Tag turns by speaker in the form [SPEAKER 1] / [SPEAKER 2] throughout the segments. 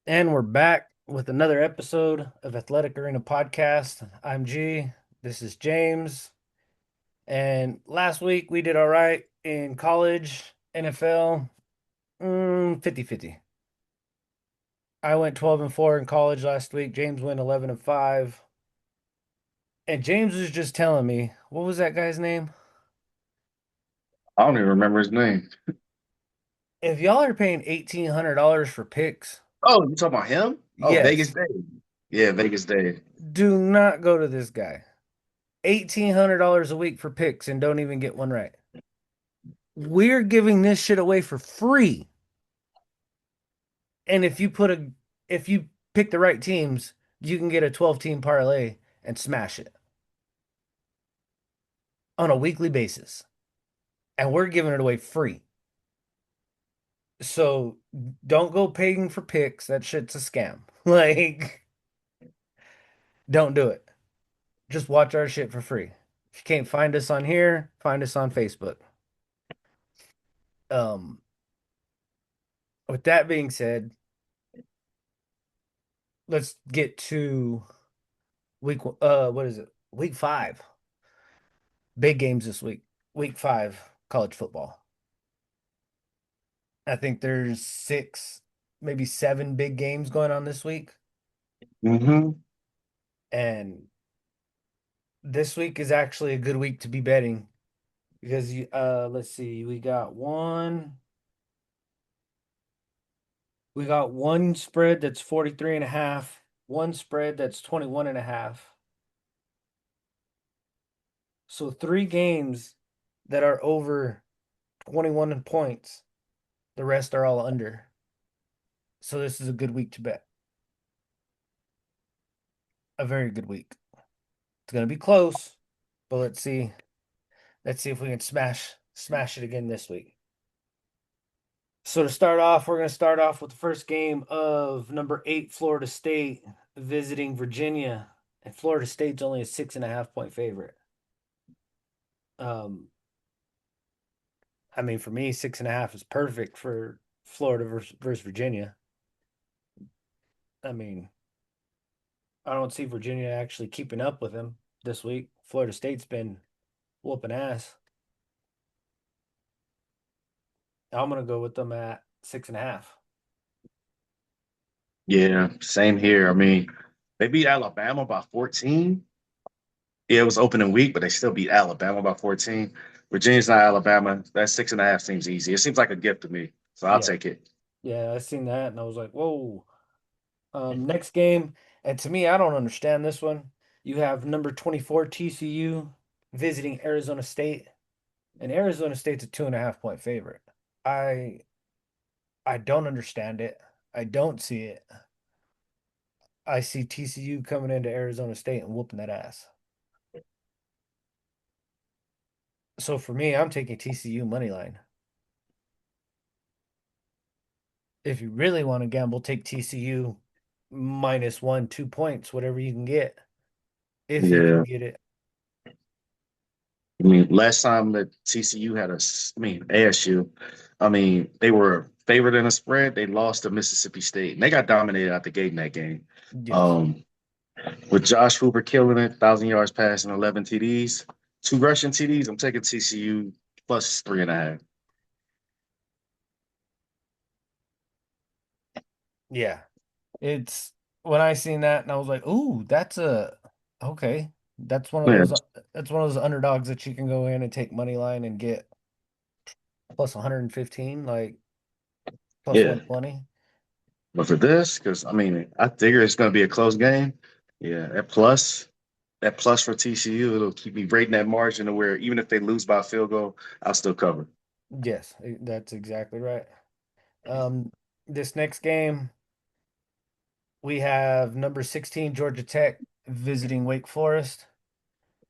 [SPEAKER 1] And we're back with another episode of Athletic Arena Podcast. I'm G. This is James. And last week we did all right in college, NFL, 50-50. I went 12-4 in college last week. James went 11-5. And James was just telling me, what was that guy's name?
[SPEAKER 2] I don't even remember his name.
[SPEAKER 1] If y'all are paying $1,800 for picks,
[SPEAKER 2] Oh, you talking about him? Oh, Vegas
[SPEAKER 1] yes,
[SPEAKER 2] Dave. Yeah, Vegas Dave.
[SPEAKER 1] do not go to this guy. $1,800 a week for picks and don't even get one right. We're giving this shit away for free. And if you pick the right teams, you can get a 12 team parlay and smash it on a weekly basis. And we're giving it away free. So don't go paying for picks. That shit's a scam. Like, don't do it. Just watch our shit for free. If you can't find us on here, find us on Facebook. Um, with that being said, let's get to what is it? Week 5. Big games this week. Week 5 college football. I think there's 6, maybe 7 big games going on this week.
[SPEAKER 2] Mm-hmm.
[SPEAKER 1] And this week is actually a good week to be betting because let's see, we got one spread that's 43 and a half, one spread that's 21 and a half. So 3 games that are over 21 points. The rest are all under. So this is a good week to bet. A very good week. It's gonna be close, but let's see. Let's see if we can smash it again this week. So to start off, we're gonna start off with the first game of number 8, Florida State visiting Virginia, and Florida State's only a 6.5 point favorite. Um, I mean, for me, 6.5 is perfect for Florida versus Virginia. I mean, I don't see Virginia actually keeping up with them this week. Florida State's been whooping ass. I'm gonna go with them at 6.5.
[SPEAKER 2] Yeah, same here. I mean, they beat Alabama by 14. Yeah, it was opening week, but they still beat Alabama by 14. Virginia's not Alabama. That 6.5 seems easy. It seems like a gift to me. So I'll
[SPEAKER 1] Yeah,
[SPEAKER 2] take it.
[SPEAKER 1] yeah, I seen that and I was like, whoa. Next game, and to me, I don't understand this one. You have number 24 TCU visiting Arizona State, and Arizona State's a 2.5 point favorite. I I don't understand it. I don't see it. I see TCU coming into Arizona State and whooping that ass. So for me, I'm taking TCU money line. If you really want to gamble, take TCU minus 1, 2 points, whatever you can get, if you can
[SPEAKER 2] Yeah.
[SPEAKER 1] get it.
[SPEAKER 2] I mean, last time that TCU had ASU, I mean, they were favored in a spread. They lost to Mississippi State, and they got dominated out the gate in that game.
[SPEAKER 1] Yes.
[SPEAKER 2] Um, with Josh Hooper killing it, 1,000 yards passing, 11 TDs, 2 rushing TDs. I'm taking TCU plus 3.5.
[SPEAKER 1] Yeah. It's when I seen that and I was like, "Ooh, that's a okay. That's one of
[SPEAKER 2] Yeah,
[SPEAKER 1] those that's one of those underdogs that you can go in and take money line and get plus 115, like plus
[SPEAKER 2] yeah.
[SPEAKER 1] 120."
[SPEAKER 2] But for this, because I mean, I figure it's going to be a close game. Yeah, that plus for TCU, it'll keep me rating that margin to where even if they lose by a field goal, I'll still cover.
[SPEAKER 1] Yes, that's exactly right. Um, this next game, we have number 16 Georgia Tech visiting Wake Forest,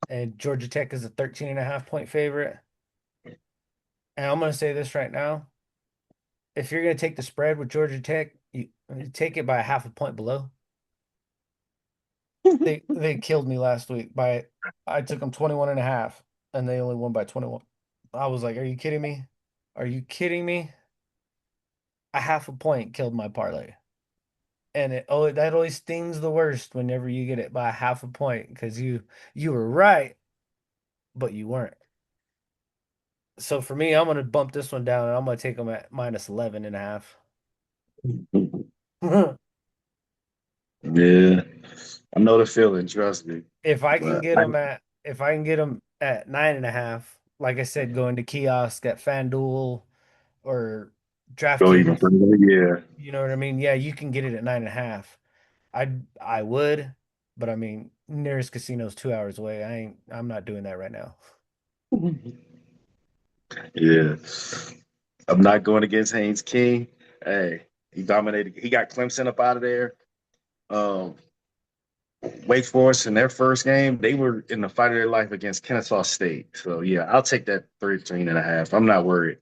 [SPEAKER 1] and Georgia Tech is a 13.5 point favorite. And I'm going to say this right now. If you're going to take the spread with Georgia Tech, you take it by a half a point below. They killed me last week by I took them 21 and a half and they only won by 21. I was like, "Are you kidding me? Are you kidding me?" A half a point killed my parlay. And that always stings the worst whenever you get it by half a point because you were right, but you weren't. So for me, I'm gonna bump this one down and I'm gonna take them at minus 11 and a half.
[SPEAKER 2] Yeah, I know the feeling. Trust me.
[SPEAKER 1] If I can
[SPEAKER 2] But
[SPEAKER 1] get them at if I can get them at 9.5, like I said, going to kiosk at FanDuel or
[SPEAKER 2] go even
[SPEAKER 1] DraftKings,
[SPEAKER 2] further. Yeah.
[SPEAKER 1] you know what I mean? Yeah, you can get it at 9.5. I would, but I mean, nearest casino's 2 hours away. I'm not doing that right now.
[SPEAKER 2] Yeah. I'm not going against Haynes King. Hey, he dominated. He got Clemson up out of there. Um, Wake Forest in their first game, they were in the fight of their life against Kennesaw State. So yeah, I'll take that 13 and a half. I'm not worried.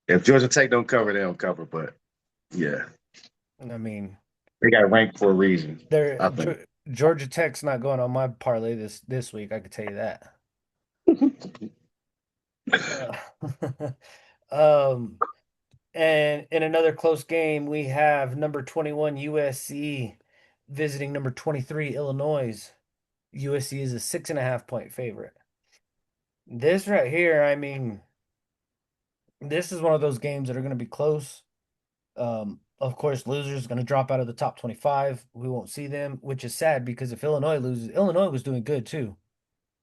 [SPEAKER 2] If Georgia Tech don't cover, they don't cover. But yeah,
[SPEAKER 1] I mean,
[SPEAKER 2] they got ranked for a reason,
[SPEAKER 1] they're
[SPEAKER 2] I think.
[SPEAKER 1] Georgia Tech's not going on my parlay this week. I could tell you that. Uh, um, and in another close game, we have number 21 USC visiting number 23 Illinois. USC is a 6.5 point favorite. This right here, I mean, this is one of those games that are going to be close. Of course, losers going to drop out of the top 25. We won't see them, which is sad because if Illinois loses, Illinois was doing good too.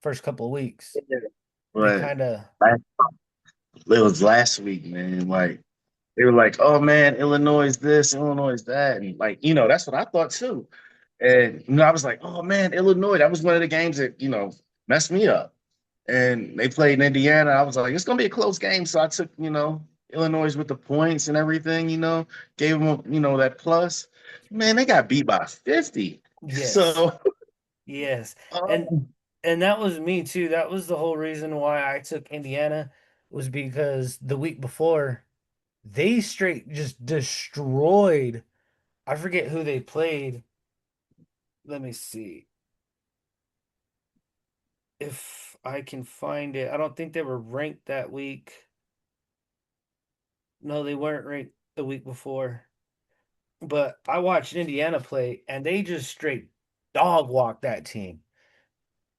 [SPEAKER 1] First couple of weeks, they
[SPEAKER 2] But
[SPEAKER 1] kind of
[SPEAKER 2] it was last week, man. Like they were like, "Oh man, Illinois is this, Illinois is that," and like that's what I thought too. And I was like, "Oh man, Illinois." That was one of the games that messed me up. And they played in Indiana. I was like, "It's gonna be a close game," so I took Illinois with the points and everything. Gave them that plus. Man, they got beat by 50.
[SPEAKER 1] yes,
[SPEAKER 2] So,
[SPEAKER 1] yes, and
[SPEAKER 2] um,
[SPEAKER 1] and that was me too. That was the whole reason why I took Indiana was because the week before they straight just destroyed. I forget who they played. Let me see if I can find it. I don't think they were ranked that week. No, they weren't ranked the week before. But I watched Indiana play and they just straight dog walked that team.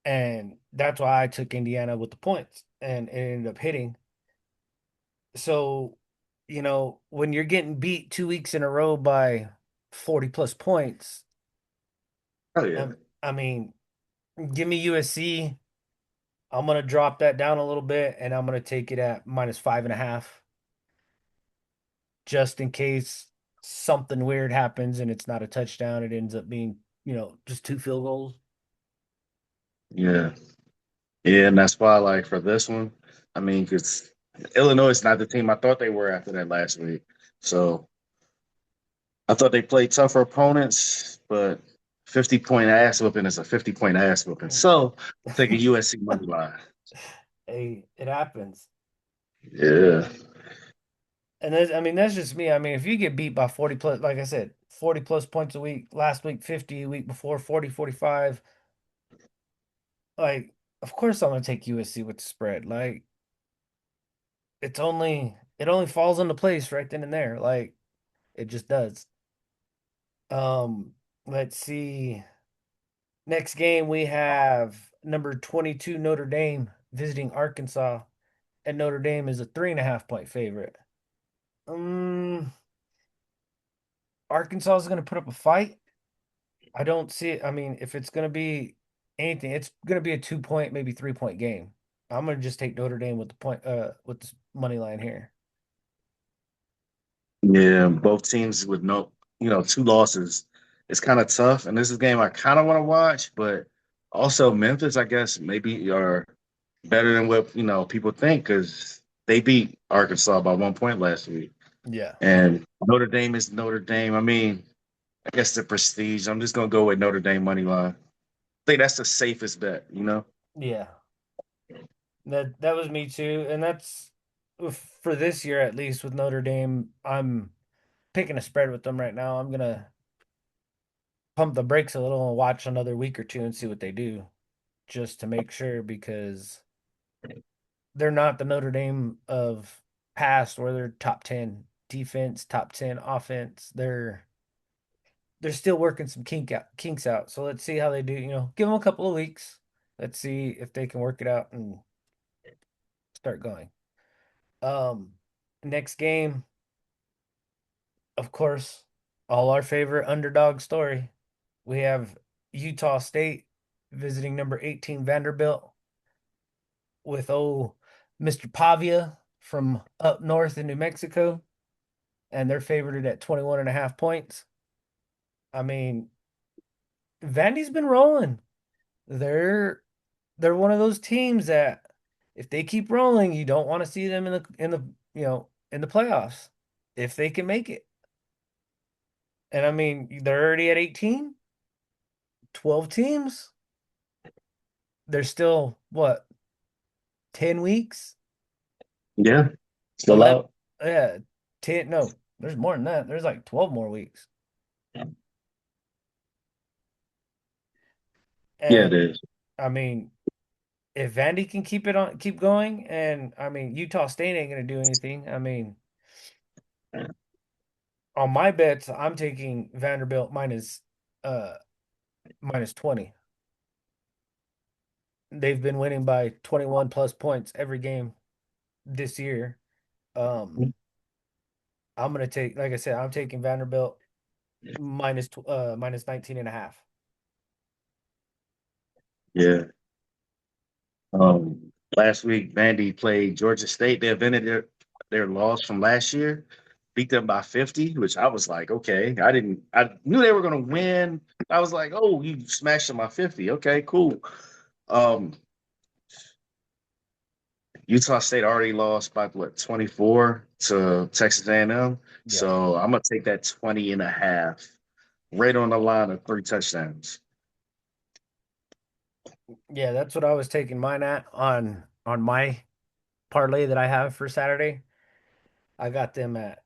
[SPEAKER 1] And that's why I took Indiana with the points and it ended up hitting. So, when you're getting beat 2 weeks in a row by 40 plus points,
[SPEAKER 2] oh yeah,
[SPEAKER 1] I mean, give me USC. I'm gonna drop that down a little bit and I'm gonna take it at minus 5.5, just in case something weird happens and it's not a touchdown. It ends up being, just two field goals.
[SPEAKER 2] yeah, yeah, and that's why, like for this one, I mean, because Illinois is not the team I thought they were after that last week. So I thought they played tougher opponents, but 50-point ass whooping is a 50-point ass whooping. So taking USC money line.
[SPEAKER 1] Hey, it happens.
[SPEAKER 2] Yeah.
[SPEAKER 1] And I mean, that's just me. I mean, if you get beat by 40 plus, like I said, 40 plus points a week, last week 50, week before 40, 45, like, of course I'm gonna take USC with the spread. Like, it only falls into place right then and there. Like, it just does. Let's see. Next game we have number 22 Notre Dame visiting Arkansas, and Notre Dame is a 3.5 point favorite. Um, Arkansas is going to put up a fight. I don't see it. I mean, if it's going to be anything, it's going to be a 2 point, maybe 3 point game. I'm going to just take Notre Dame with the point, with the money line here.
[SPEAKER 2] Yeah. Both teams with two losses. It's kind of tough. And this is a game I kind of want to watch, but also Memphis, I guess, maybe are better than what, people think because they beat Arkansas by 1 point last week.
[SPEAKER 1] Yeah,
[SPEAKER 2] And Notre Dame is Notre Dame. I mean, I guess the prestige. I'm just gonna go with Notre Dame money line. I think that's the safest bet.
[SPEAKER 1] yeah. That was me too, and that's for this year at least with Notre Dame. I'm picking a spread with them right now. I'm gonna pump the brakes a little and watch another week or two and see what they do, just to make sure because they're not the Notre Dame of past where they're top 10 defense, top 10 offense. they're still working some kinks out. So let's see how they do. Give them a couple of weeks. Let's see if they can work it out and start going. Um, Next game, of course, all our favorite underdog story. We have Utah State visiting number 18 Vanderbilt with Mr. Pavia from up north in New Mexico, and they're favored at 21 and a half points. I mean, Vandy's been rolling. They're they're one of those teams that if they keep rolling, you don't want to see them in the playoffs if they can make it. And I mean, they're already at 18, 12 teams. They're still what, 10 weeks?
[SPEAKER 2] Yeah, still
[SPEAKER 1] 11,
[SPEAKER 2] out.
[SPEAKER 1] yeah, 10, no, there's more than that. There's like 12 more weeks.
[SPEAKER 2] Yeah, it
[SPEAKER 1] And
[SPEAKER 2] is.
[SPEAKER 1] I mean, if Vandy can keep going, and I mean, Utah State ain't gonna do anything. I mean, on my bets, I'm taking Vanderbilt uh minus 20. They've been winning by 21 plus points every game this year. Um, I'm gonna take, like I said, I'm taking Vanderbilt minus 19 and a half.
[SPEAKER 2] Yeah. Last week, Vandy played Georgia State. They avenged their loss from last year, beat them by 50, which I was like, okay. I knew they were going to win. I was like, oh, you smashed them by 50. Okay, cool. Um, Utah State already lost by what, 24 to Texas A&M.
[SPEAKER 1] Yep.
[SPEAKER 2] So I'm going to take that 20 and a half, right on the line of 3 touchdowns.
[SPEAKER 1] Yeah, that's what I was taking mine at on my parlay that I have for Saturday. I got them at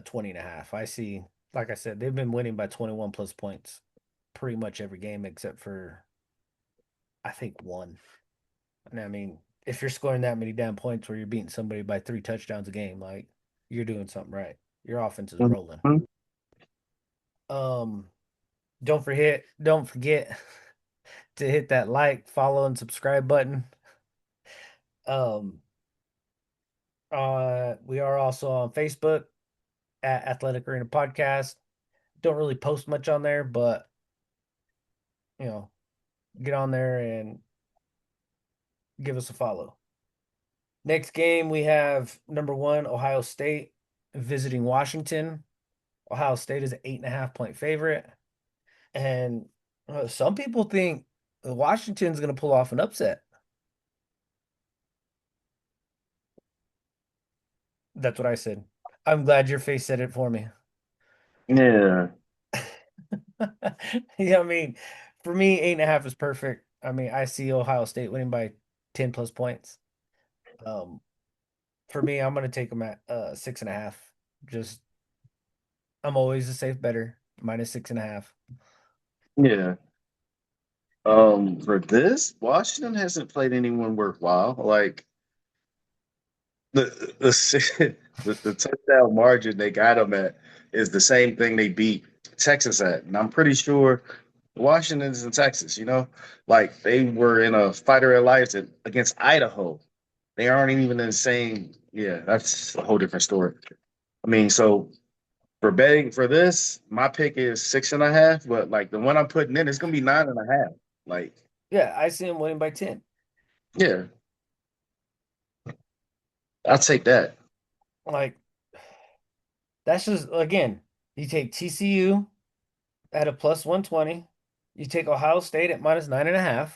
[SPEAKER 1] 20 and a half. I see, like I said, they've been winning by 21 plus points pretty much every game except for I think one. And I mean, if you're scoring that many damn points where you're beating somebody by 3 touchdowns a game, like you're doing something right. Your offense is rolling.
[SPEAKER 2] Mhm.
[SPEAKER 1] Um, don't forget to hit that like, follow, and subscribe button. Um, we are also on Facebook at Athletic Arena Podcast. Don't really post much on there, but you know, get on there and give us a follow. Next game, we have number one, Ohio State visiting Washington. Ohio State is an 8.5 point favorite. And some people think Washington's going to pull off an upset. That's what I said. I'm glad your face said it for me.
[SPEAKER 2] Yeah.
[SPEAKER 1] Yeah, I mean, for me, 8.5 is perfect. I mean, I see Ohio State winning by 10 plus points. Um, for me, I'm gonna take them at 6.5. Just I'm always a safe better. Minus 6.5.
[SPEAKER 2] Yeah. For this, Washington hasn't played anyone worthwhile. Like the the touchdown margin they got them at is the same thing they beat Texas at, and I'm pretty sure Washington's in Texas. Like they were in a fight of their lives against Idaho. They aren't even in the same. Yeah, that's a whole different story. I mean, so for betting for this, my pick is 6.5, but like the one I'm putting in is gonna be 9.5. Like,
[SPEAKER 1] Yeah, I see him winning by 10.
[SPEAKER 2] yeah, I'll take that.
[SPEAKER 1] Like that's just again, you take TCU at a plus 120. You take Ohio State at minus 9.5.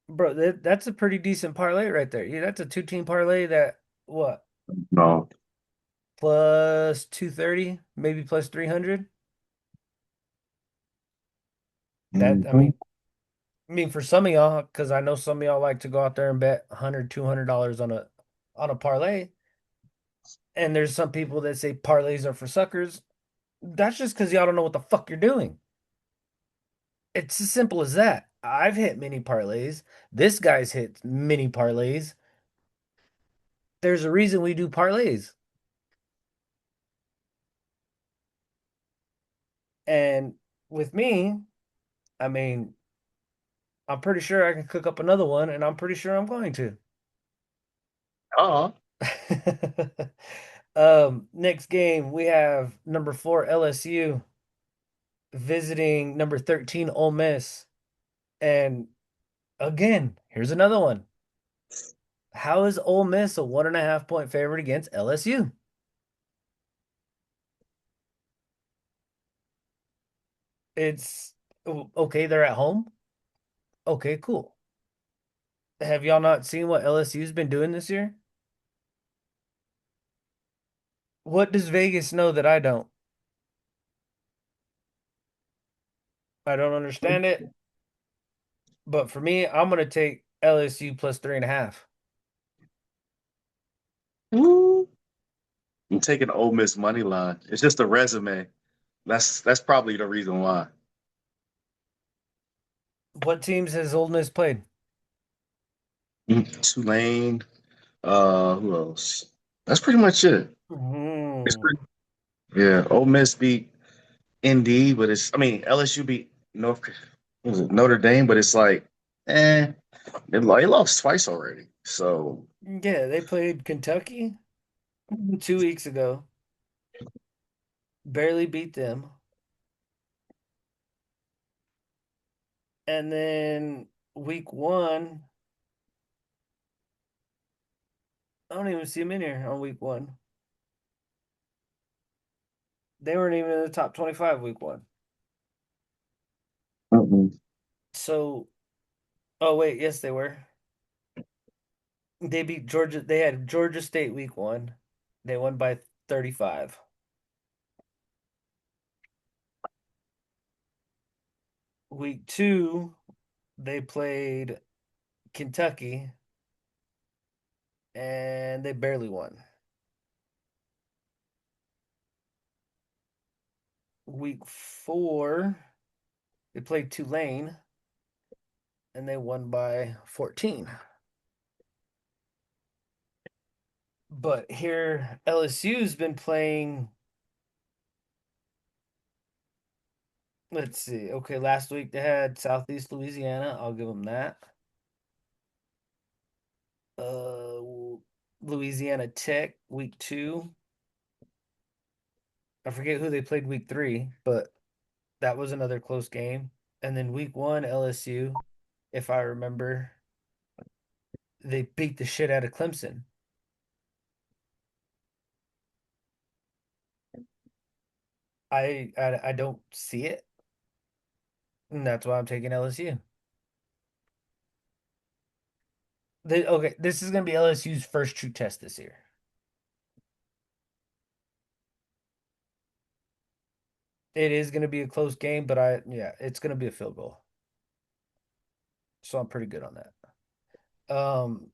[SPEAKER 1] Bro, that's a pretty decent parlay right there. Yeah, that's a two-team parlay that what,
[SPEAKER 2] No.
[SPEAKER 1] plus 230, maybe plus 300. That
[SPEAKER 2] Mhm.
[SPEAKER 1] I mean for some of y'all, because I know some of y'all like to go out there and bet 100, $200 on a parlay. And there's some people that say parlays are for suckers. That's just because y'all don't know what the fuck you're doing. It's as simple as that. I've hit mini parlays. This guy's hit mini parlays. There's a reason we do parlays. And with me, I mean, I'm pretty sure I can cook up another one, and I'm pretty sure I'm going to.
[SPEAKER 2] Oh,
[SPEAKER 1] Next game we have number 4 LSU visiting number 13 Ole Miss. And again, here's another one. How is Ole Miss a 1.5 point favorite against LSU? It's okay, they're at home. Okay, cool. Have y'all not seen what LSU's been doing this year? What does Vegas know that I don't? I don't understand it. But for me, I'm gonna take LSU plus 3.5.
[SPEAKER 2] ooh, I'm taking Ole Miss money line. It's just a resume. That's probably the reason why.
[SPEAKER 1] What teams has Ole Miss played?
[SPEAKER 2] Tulane. Who else? That's pretty much it. It's
[SPEAKER 1] Hmm.
[SPEAKER 2] pretty, yeah. Ole Miss beat ND, but I mean LSU beat what was it, Notre Dame, but it's like, eh, they lost twice already. So
[SPEAKER 1] Yeah, they played Kentucky 2 weeks ago. Barely beat them. And then week one, I don't even see them in here on week one. They weren't even in the top 25 week one.
[SPEAKER 2] mm-mm.
[SPEAKER 1] So, oh wait, yes, they were. They beat Georgia. They had Georgia State week one. They won by 35. Week two, they played Kentucky and they barely won. Week four, they played Tulane and they won by 14. But here, LSU's been playing. Let's see. Okay, last week they had Southeast Louisiana. I'll give them that. Uh, Louisiana Tech week two. I forget who they played week three, but that was another close game. And then week one, LSU, if I remember, they beat the shit out of Clemson. I don't see it, and that's why I'm taking LSU. Okay, this is gonna be LSU's first true test this year. It is gonna be a close game, but yeah, it's gonna be a field goal. So I'm pretty good on that.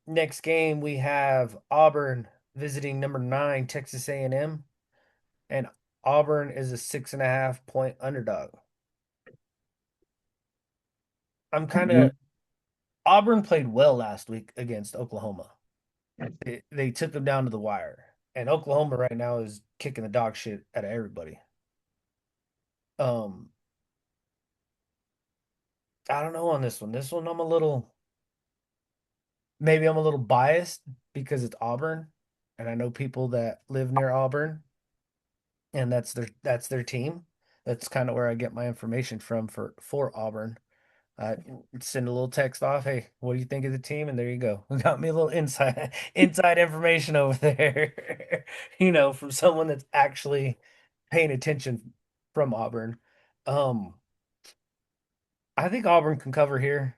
[SPEAKER 1] Next game we have Auburn visiting number 9 Texas A&M, and Auburn is a 6.5 point underdog. I'm kind
[SPEAKER 2] Mhm.
[SPEAKER 1] of Auburn played well last week against Oklahoma. They took them down to the wire, and Oklahoma right now is kicking the dog shit out of everybody. Um, I don't know on this one. This one maybe I'm a little biased because it's Auburn, and I know people that live near Auburn, and that's their team. That's kind of where I get my information from for Auburn. I send a little text off, hey, what do you think of the team? And there you go. Got me a little inside information over there, from someone that's actually paying attention from Auburn. Um, I think Auburn can cover here.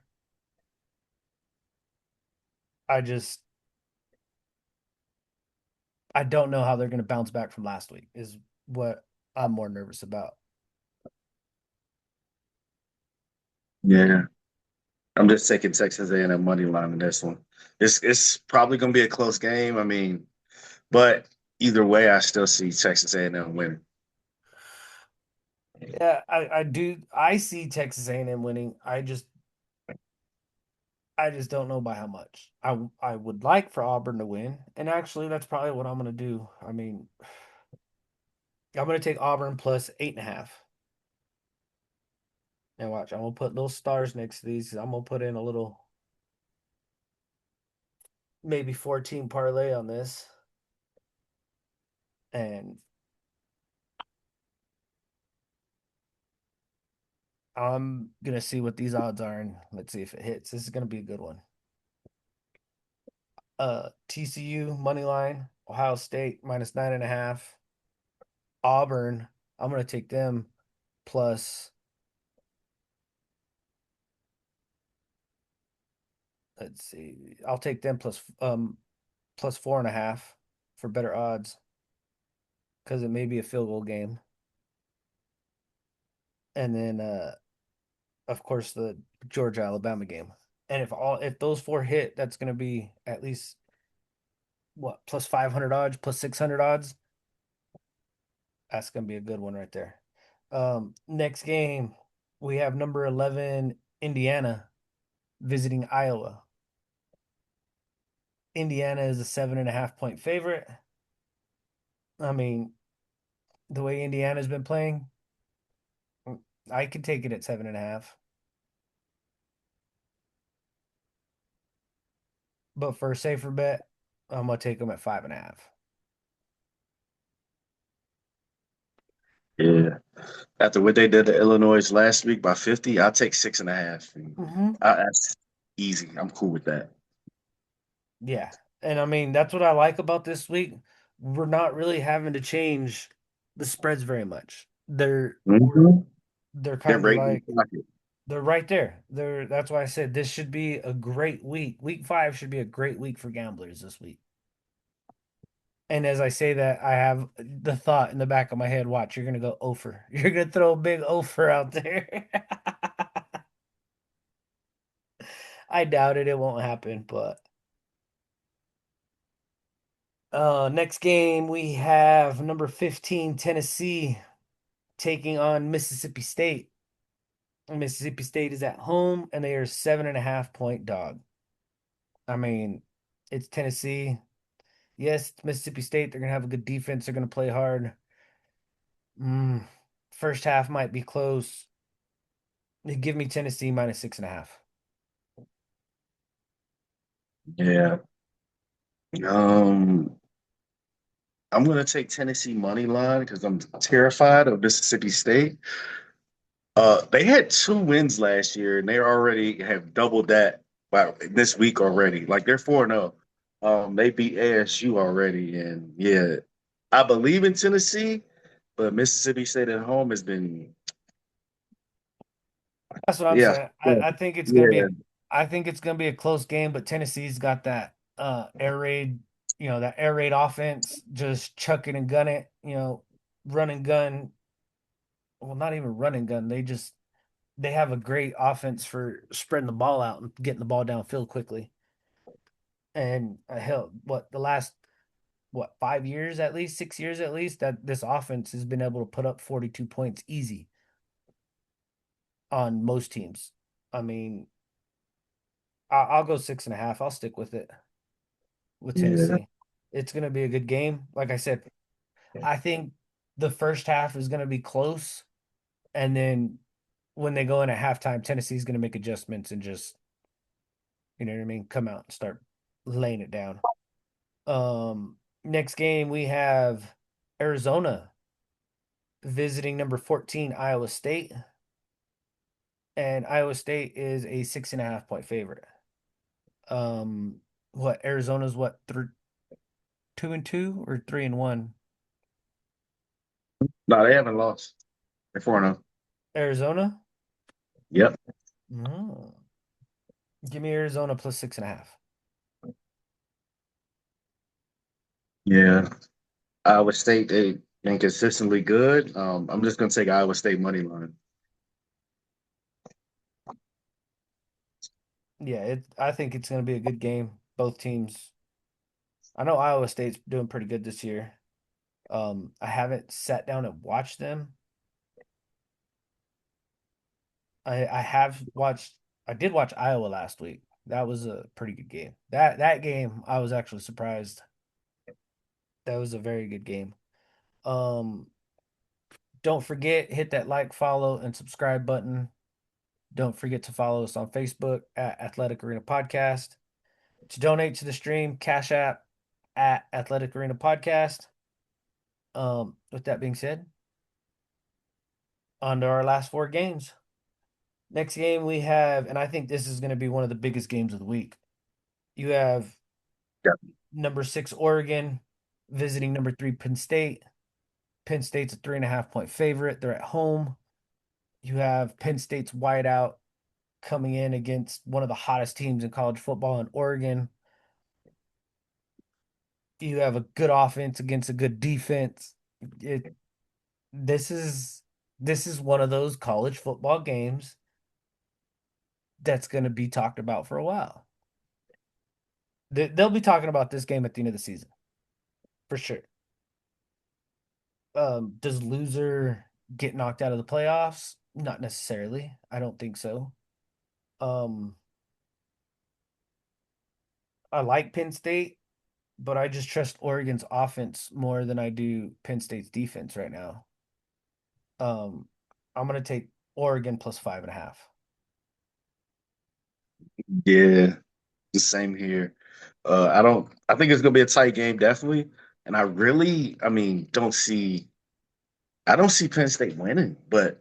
[SPEAKER 1] I just I don't know how they're going to bounce back from last week is what I'm more nervous about.
[SPEAKER 2] Yeah, I'm just taking Texas A&M money line in this one. It's probably gonna be a close game. I mean, but either way, I still see Texas A&M winning.
[SPEAKER 1] Yeah, I do. I see Texas A&M winning. I just don't know by how much. I would like for Auburn to win, and actually, that's probably what I'm going to do. I mean, I'm going to take Auburn plus 8.5. And watch, I'm gonna put little stars next to these. I'm gonna put in a little maybe 14 parlay on this. And I'm gonna see what these odds are and let's see if it hits. This is gonna be a good one. TCU money line, Ohio State minus 9.5. Auburn, I'm gonna take them plus, let's see, I'll take them plus 4.5 for better odds because it may be a field goal game. And then of course the Georgia Alabama game. And if those four hit, that's gonna be at least what, plus 500 odds, plus 600 odds. That's gonna be a good one right there. Next game, we have number 11 Indiana visiting Iowa. Indiana is a 7.5 point favorite. I mean, the way Indiana's been playing, I could take it at 7.5. But for a safer bet, I'm gonna take them at 5.5.
[SPEAKER 2] Yeah. After what they did to Illinois last week by 50, I'll take 6.5.
[SPEAKER 1] Mm-hmm.
[SPEAKER 2] That's easy. I'm cool with that.
[SPEAKER 1] Yeah. And I mean, that's what I like about this week. We're not really having to change the spreads very much.
[SPEAKER 2] Hmm.
[SPEAKER 1] They're
[SPEAKER 2] They're
[SPEAKER 1] kind of
[SPEAKER 2] right in
[SPEAKER 1] like
[SPEAKER 2] your pocket.
[SPEAKER 1] they're right there. That's why I said this should be a great week. Week 5 should be a great week for gamblers this week. And as I say that, I have the thought in the back of my head, watch, you're gonna go over. You're gonna throw a big over out there. I doubt it. It won't happen, but next game we have number 15 Tennessee taking on Mississippi State. Mississippi State is at home and they are 7.5 point dog. I mean, it's Tennessee. Yes, it's Mississippi State. They're gonna have a good defense. They're gonna play hard. Mm, First half might be close. They give me Tennessee minus 6.5.
[SPEAKER 2] Yeah. Um, I'm gonna take Tennessee money line because I'm terrified of Mississippi State. They had 2 wins last year, and they already have doubled that this week already. Like they're 4-0. They beat ASU already, and yeah, I believe in Tennessee, but Mississippi State at home has been,
[SPEAKER 1] That's what I'm
[SPEAKER 2] yeah,
[SPEAKER 1] saying.
[SPEAKER 2] yeah, yeah,
[SPEAKER 1] I think it's gonna be a close game, but Tennessee's got that air raid, that air raid offense, just chuck it and gun it, run and gun. Well, not even run and gun. They have a great offense for spreading the ball out and getting the ball downfield quickly. And hell, what the last 5 years at least, 6 years at least, that this offense has been able to put up 42 points easy on most teams. I mean, I'll go 6.5. I'll stick with it with
[SPEAKER 2] yeah,
[SPEAKER 1] Tennessee. It's going to be a good game. Like I said, I think the first half is going to be close. And then when they go in at halftime, Tennessee's going to make adjustments and just, you know what I mean, come out and start laying it down. Next game, we have Arizona visiting number 14, Iowa State. And Iowa State is a 6.5 point favorite. What Arizona's what 2-2 or 3-1?
[SPEAKER 2] no, they haven't lost. They're 4-0.
[SPEAKER 1] Arizona.
[SPEAKER 2] Yep.
[SPEAKER 1] Mm. Give me Arizona plus 6.5.
[SPEAKER 2] Yeah. Iowa State, they been consistently good. I'm just gonna take Iowa State money line.
[SPEAKER 1] Yeah, I think it's going to be a good game. Both teams. I know Iowa State's doing pretty good this year. I haven't sat down and watched them. I have watched. I did watch Iowa last week. That was a pretty good game. That game, I was actually surprised. That was a very good game. Um, don't forget, hit that like, follow, and subscribe button. Don't forget to follow us on Facebook at Athletic Arena Podcast. To donate to the stream, Cash App at Athletic Arena Podcast. With that being said, on to our last four games. Next game we have, and I think this is going to be one of the biggest games of the week. You have number six Oregon visiting number three Penn State. Penn State's a 3.5 point favorite. They're at home. You have Penn State's wideout coming in against one of the hottest teams in college football in Oregon. You have a good offense against a good defense. It this is this is one of those college football games that's going to be talked about for a while. They'll be talking about this game at the end of the season for sure. Does loser get knocked out of the playoffs? Not necessarily. I don't think so. Um, I like Penn State, but I just trust Oregon's offense more than I do Penn State's defense right now. Um, I'm gonna take Oregon plus 5.5.
[SPEAKER 2] Yeah, the same here. I think it's gonna be a tight game, definitely. And I don't see Penn State winning. But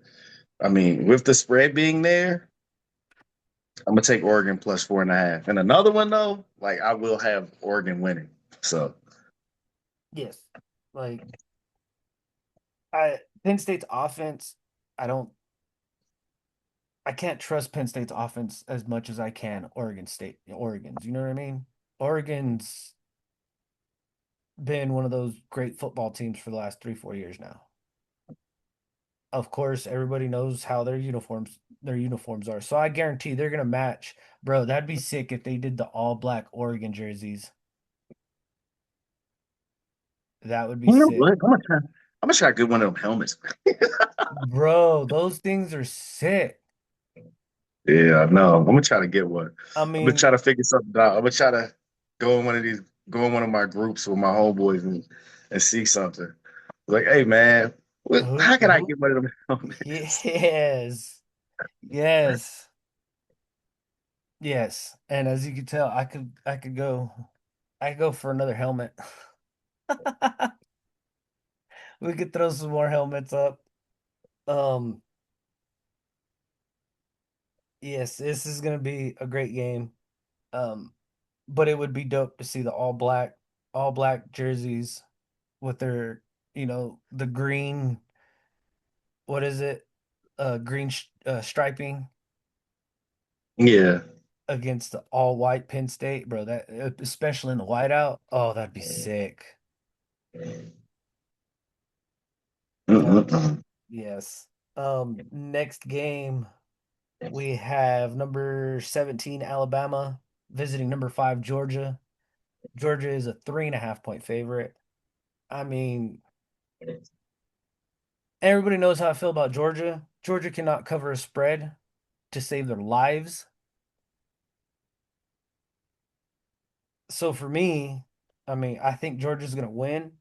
[SPEAKER 2] I mean, with the spread being there, I'm gonna take Oregon plus 4.5. And another one though, like I will have Oregon winning. So
[SPEAKER 1] Yes, like I Penn State's offense. I don't. I can't trust Penn State's offense as much as I can Oregon's. You know what I mean? Oregon's been one of those great football teams for the last 3, 4 years now. Of course, everybody knows how their uniforms are. So I guarantee they're gonna match. Bro, that'd be sick if they did the all black Oregon jerseys. That would be
[SPEAKER 2] you know
[SPEAKER 1] sick.
[SPEAKER 2] what? I'm gonna try to get one of them helmets.
[SPEAKER 1] Bro, those things are sick.
[SPEAKER 2] Yeah, no, I'm gonna try to get one.
[SPEAKER 1] I
[SPEAKER 2] I'm gonna
[SPEAKER 1] mean,
[SPEAKER 2] try to figure something out. I'm gonna try to go in one of my groups with my homeboys and see something. Like, hey man,
[SPEAKER 1] who
[SPEAKER 2] how can I
[SPEAKER 1] who
[SPEAKER 2] get one of them helmets?
[SPEAKER 1] yes. Yes. Yes. And as you can tell, I could go for another helmet. We could throw some more helmets up. Um, yes, this is gonna be a great game. Um, but it would be dope to see the all black jerseys with their, the green, what is it? Green striping
[SPEAKER 2] Yeah.
[SPEAKER 1] against the all white Penn State, bro. That especially in the whiteout. Oh, that'd be sick. That
[SPEAKER 2] Mm-mm-mm.
[SPEAKER 1] yes. Next game we have number 17 Alabama visiting number 5 Georgia. Georgia is a 3.5 point favorite. I mean, everybody knows how I feel about Georgia. Georgia cannot cover a spread to save their lives. So for me, I mean, I think Georgia's gonna win.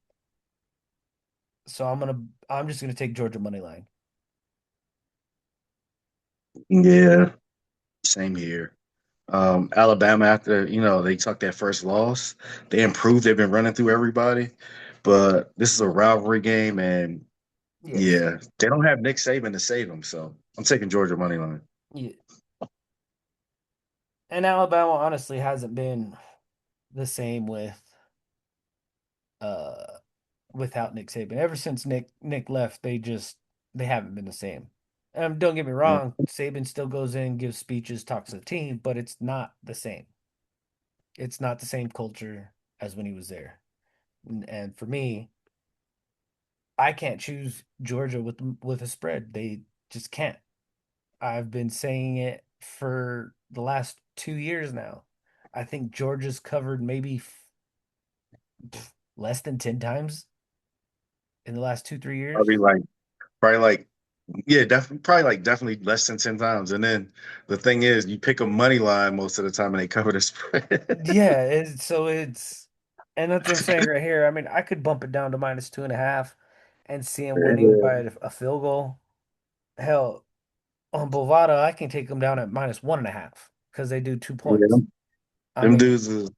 [SPEAKER 1] So I'm just gonna take Georgia money line.
[SPEAKER 2] Yeah, same here. Alabama, after they took that first loss, they improved. They've been running through everybody, but this is a rivalry game, and
[SPEAKER 1] Yes.
[SPEAKER 2] yeah, they don't have Nick Saban to save them. So I'm taking Georgia money line.
[SPEAKER 1] Yeah. And Alabama honestly hasn't been the same uh without Nick Saban. Ever since Nick left, they haven't been the same. Don't get me wrong, Saban still goes in, gives speeches, talks to the team, but it's not the same. It's not the same culture as when he was there. And for me, I can't choose Georgia with a spread. They just can't. I've been saying it for the last 2 years now. I think Georgia's covered maybe less than 10 times in the last 2, 3 years.
[SPEAKER 2] Probably like, probably like, yeah, definitely, probably like definitely less than 10 times. And then the thing is, you pick a money line most of the time, and they cover the spread.
[SPEAKER 1] Yeah, and that's what I'm saying right here. I mean, I could bump it down to -2.5 and see him winning by
[SPEAKER 2] Yeah.
[SPEAKER 1] a field goal. Hell, on Bovada, I can take them down at -1.5 because they do 2 points.
[SPEAKER 2] Yeah,
[SPEAKER 1] I
[SPEAKER 2] them
[SPEAKER 1] mean,
[SPEAKER 2] dudes is.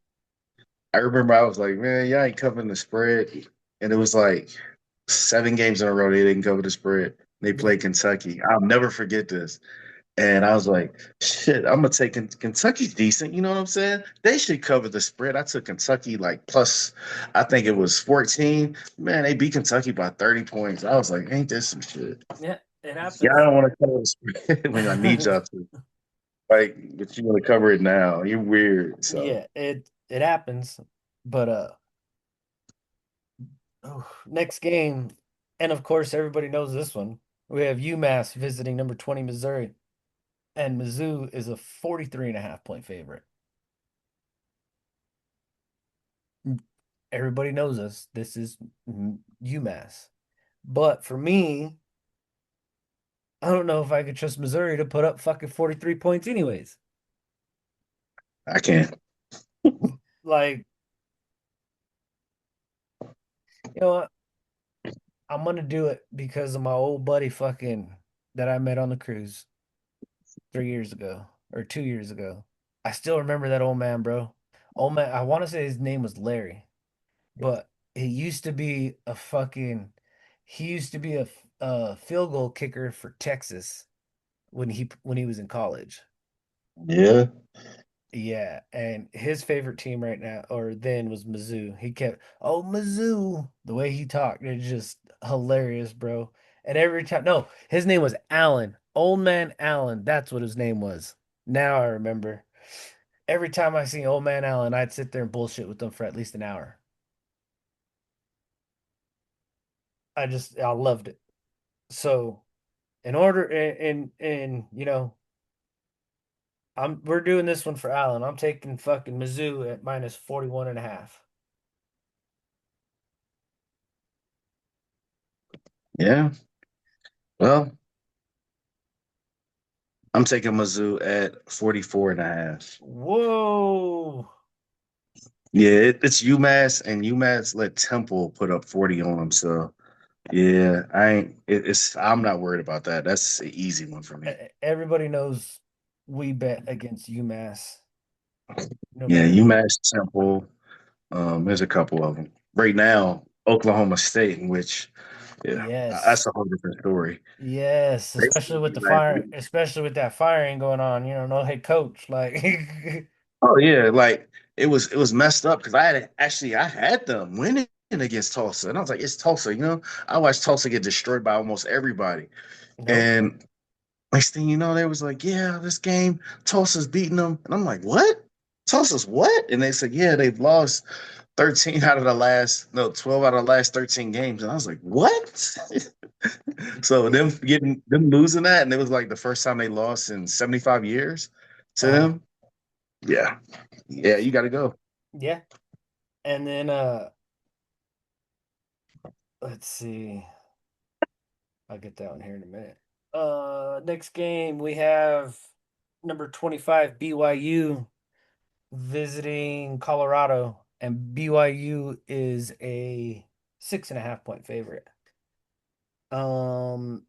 [SPEAKER 2] I remember I was like, man, y'all ain't covering the spread, and it was like 7 games in a row they didn't cover the spread. They
[SPEAKER 1] yeah,
[SPEAKER 2] played Kentucky. I'll never forget this. And I was like, shit, I'm gonna take Kentucky's decent. You know what I'm saying? They should cover the spread. I took Kentucky like plus, I think it was 14. Man, they beat Kentucky by 30 points. I was like, ain't this some shit?
[SPEAKER 1] yeah, it
[SPEAKER 2] Yeah, I
[SPEAKER 1] happens.
[SPEAKER 2] don't want to cover the spread when I need y'all to. Like, but you want to cover it now. You're weird. So
[SPEAKER 1] Yeah, it happens. But oh, next game, and of course everybody knows this one. We have UMass visiting number 20 Missouri, and Mizzou is a 43.5 point favorite. Everybody knows us. This is UMass. But for me, I don't know if I could trust Missouri to put up fucking 43 points anyways.
[SPEAKER 2] I can't.
[SPEAKER 1] Like, you know what? I'm gonna do it because of my old buddy fucking that I met on the cruise 3 years ago or 2 years ago. I still remember that old man, bro. Old man, I want to say his name was Larry, but he used to be a field goal kicker for Texas when he was in college.
[SPEAKER 2] Yeah.
[SPEAKER 1] Yeah, and his favorite team right now or then was Mizzou. He kept, "Oh, Mizzou." The way he talked, it's just hilarious, bro. And every time, no, his name was Allen. Old man Allen. That's what his name was. Now I remember. Every time I see old man Allen, I'd sit there and bullshit with them for at least an hour. I loved it. So, in order and we're doing this one for Allen. I'm taking fucking Mizzou at -41.5.
[SPEAKER 2] Yeah. Well, I'm taking Mizzou at 44 and a half.
[SPEAKER 1] Whoa.
[SPEAKER 2] Yeah, it's UMass, and UMass let Temple put up 40 on them. So yeah, I ain't. It's I'm not worried about that. That's an easy one for me.
[SPEAKER 1] Everybody knows we bet against UMass no
[SPEAKER 2] Yeah,
[SPEAKER 1] matter who.
[SPEAKER 2] UMass, Temple. There's a couple of them right now. Oklahoma State, in which yeah,
[SPEAKER 1] Yes.
[SPEAKER 2] that's a whole different story.
[SPEAKER 1] Yes,
[SPEAKER 2] They
[SPEAKER 1] especially with the
[SPEAKER 2] like,
[SPEAKER 1] fire, especially with that firing going on, no head coach. Like,
[SPEAKER 2] oh yeah, like it was messed up because I had them winning against Tulsa, and I was like, it's Tulsa, you know. I watched Tulsa get destroyed by almost everybody,
[SPEAKER 1] nope.
[SPEAKER 2] and next thing you know, they was like, yeah, this game Tulsa's beating them, and I'm like, what? Tulsa's what? And they said, yeah, they've lost 13 out of the last no 12 out of the last 13 games, and I was like, what? So them
[SPEAKER 1] Yeah.
[SPEAKER 2] getting them losing that, and it was like the first time they lost in 75 years to
[SPEAKER 1] Uh-huh.
[SPEAKER 2] them. Yeah, yeah, you got to go.
[SPEAKER 1] Yeah. And then let's see. I'll get that one here in a minute. Next game we have number 25 BYU visiting Colorado, and BYU is a 6.5 point favorite. Um,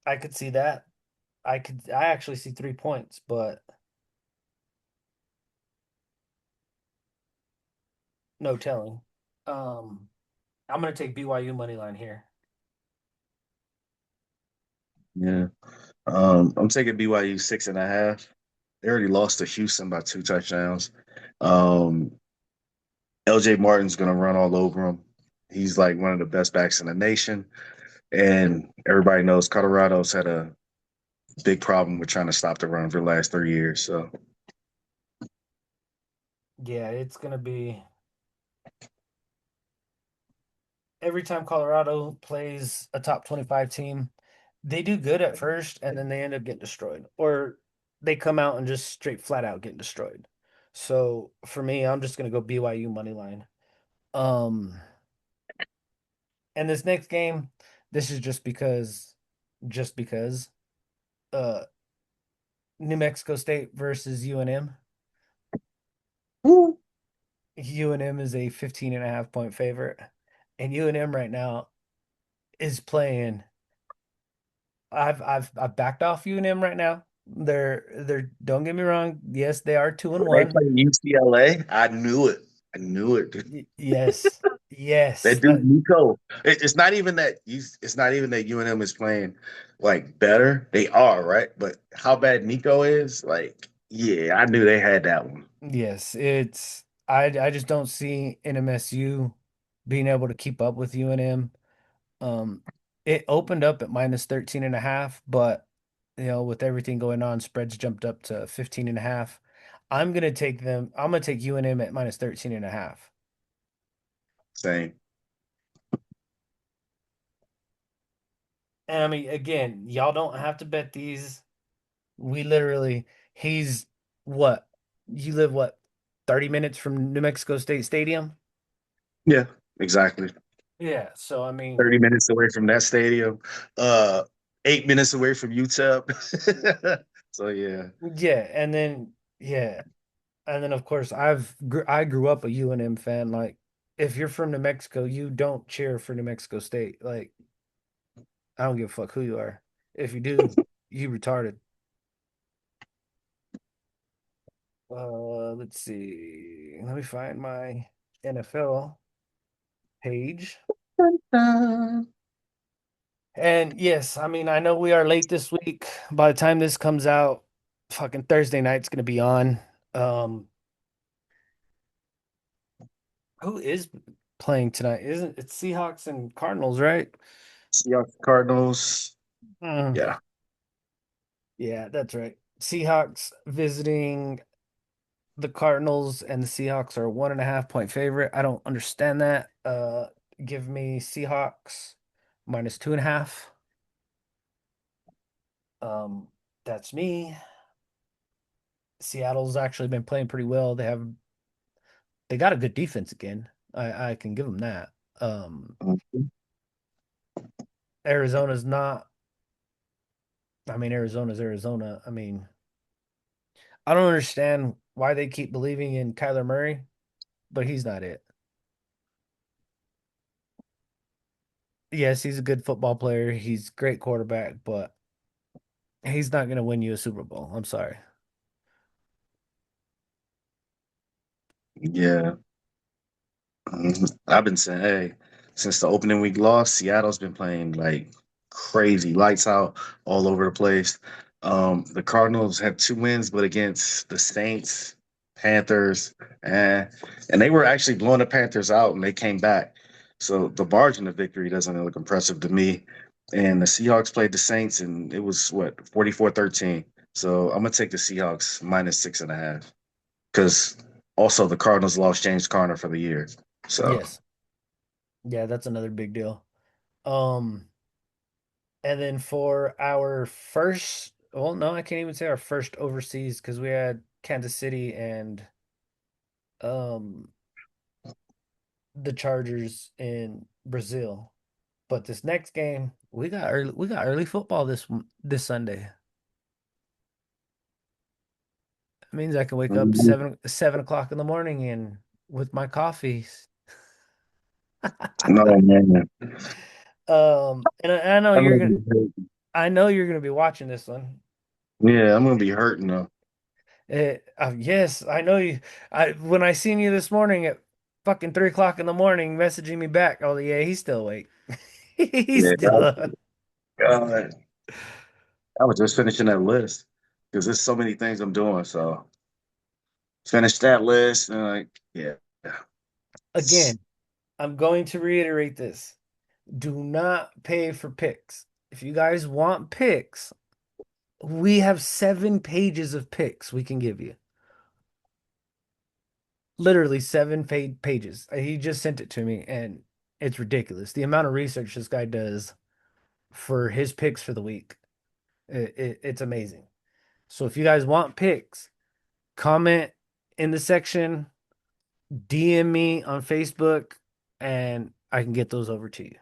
[SPEAKER 1] I could see that. I actually see 3 points, but no telling. Um, I'm gonna take BYU money line here.
[SPEAKER 2] Yeah. I'm taking BYU 6.5. They already lost to Houston by 2 touchdowns. Um, LJ Martin's gonna run all over him. He's like one of the best backs in the nation. And everybody knows Colorado's had a big problem with trying to stop the run for the last 3 years. So
[SPEAKER 1] Yeah, it's gonna be every time Colorado plays a top 25 team, they do good at first and then they end up getting destroyed. Or they come out and just straight flat out get destroyed. So for me, I'm just gonna go BYU money line. Um, and this next game, this is just because uh New Mexico State versus UNM.
[SPEAKER 2] woo.
[SPEAKER 1] UNM is a 15.5 point favorite. And UNM right now is playing I've backed off UNM right now. They're don't get me wrong. Yes, they are two and
[SPEAKER 2] When they
[SPEAKER 1] one.
[SPEAKER 2] play UCLA, I knew it. I knew it.
[SPEAKER 1] Yes, yes.
[SPEAKER 2] That dude Nico. It's not even that it's not even that UNM is playing like better. They are, right? But how bad Nico is, like, yeah, I knew they had that one.
[SPEAKER 1] Yes, it's I just don't see NMSU being able to keep up with UNM. It opened up at minus 13 and a half, but with everything going on, spreads jumped up to 15 and a half. I'm gonna take UNM at minus 13 and a half.
[SPEAKER 2] Same.
[SPEAKER 1] And I mean, again, y'all don't have to bet these. We literally, he's what? You live what? 30 minutes from New Mexico State Stadium?
[SPEAKER 2] Yeah, exactly.
[SPEAKER 1] Yeah, so I mean,
[SPEAKER 2] 30 minutes away from that stadium. 8 minutes away from UTEP. So yeah.
[SPEAKER 1] yeah, yeah, and then of course I grew up a UNM fan. Like, if you're from New Mexico, you don't cheer for New Mexico State. Like, I don't give a fuck who you are. If you do, you retarded. Let's see. Let me find my NFL page. And yes, I mean, I know we are late this week. By the time this comes out, fucking Thursday night's gonna be on. Um, who is playing tonight? Isn't it Seahawks and Cardinals, right?
[SPEAKER 2] Seahawks, Cardinals.
[SPEAKER 1] Mm,
[SPEAKER 2] Yeah.
[SPEAKER 1] yeah, that's right. Seahawks visiting the Cardinals, and the Seahawks are 1.5 point favorite. I don't understand that. Give me Seahawks minus 2.5. Um, that's me. Seattle's actually been playing pretty well. They got a good defense again. I can give them that. Um, Arizona's not. I mean, Arizona's Arizona. I mean, I don't understand why they keep believing in Kyler Murray, but he's not it. Yes, he's a good football player. He's a great quarterback, but he's not going to win you a Super Bowl. I'm sorry.
[SPEAKER 2] Yeah. I've been saying, hey, since the opening week loss, Seattle's been playing like crazy, lights out all over the place. The Cardinals had two wins, but against the Saints, Panthers, and they were actually blowing the Panthers out, and they came back. So the margin of victory doesn't look impressive to me. And the Seahawks played the Saints, and it was what 44-13. So I'm gonna take the Seahawks minus 6.5 because also the Cardinals lost James Conner for the year. So
[SPEAKER 1] Yes. Yeah, that's another big deal. Um, and then for our first, well, no, I can't even say our first overseas because we had Kansas City and um the Chargers in Brazil. But this next game, we got early football this Sunday. That means I can wake up
[SPEAKER 2] mhm.
[SPEAKER 1] 7 o'clock in the morning and with my coffee.
[SPEAKER 2] No man,
[SPEAKER 1] And I know
[SPEAKER 2] I'm
[SPEAKER 1] you're
[SPEAKER 2] gonna
[SPEAKER 1] gonna
[SPEAKER 2] be hurt.
[SPEAKER 1] I know you're gonna be watching this one.
[SPEAKER 2] Yeah, I'm gonna be hurting though.
[SPEAKER 1] Yes, I know you. I when I seen you this morning at fucking 3 o'clock in the morning, messaging me back. Oh yeah, he's still awake. He's
[SPEAKER 2] Yeah,
[SPEAKER 1] still up.
[SPEAKER 2] God, I was just finishing that list because there's so many things I'm doing. So finish that list and like, yeah,
[SPEAKER 1] Again, I'm going to reiterate this. Do not pay for picks. If you guys want picks, we have 7 pages of picks we can give you. Literally seven pages. He just sent it to me, and it's ridiculous. The amount of research this guy does for his picks for the week. It's amazing. So if you guys want picks, comment in the section, DM me on Facebook, and I can get those over to you.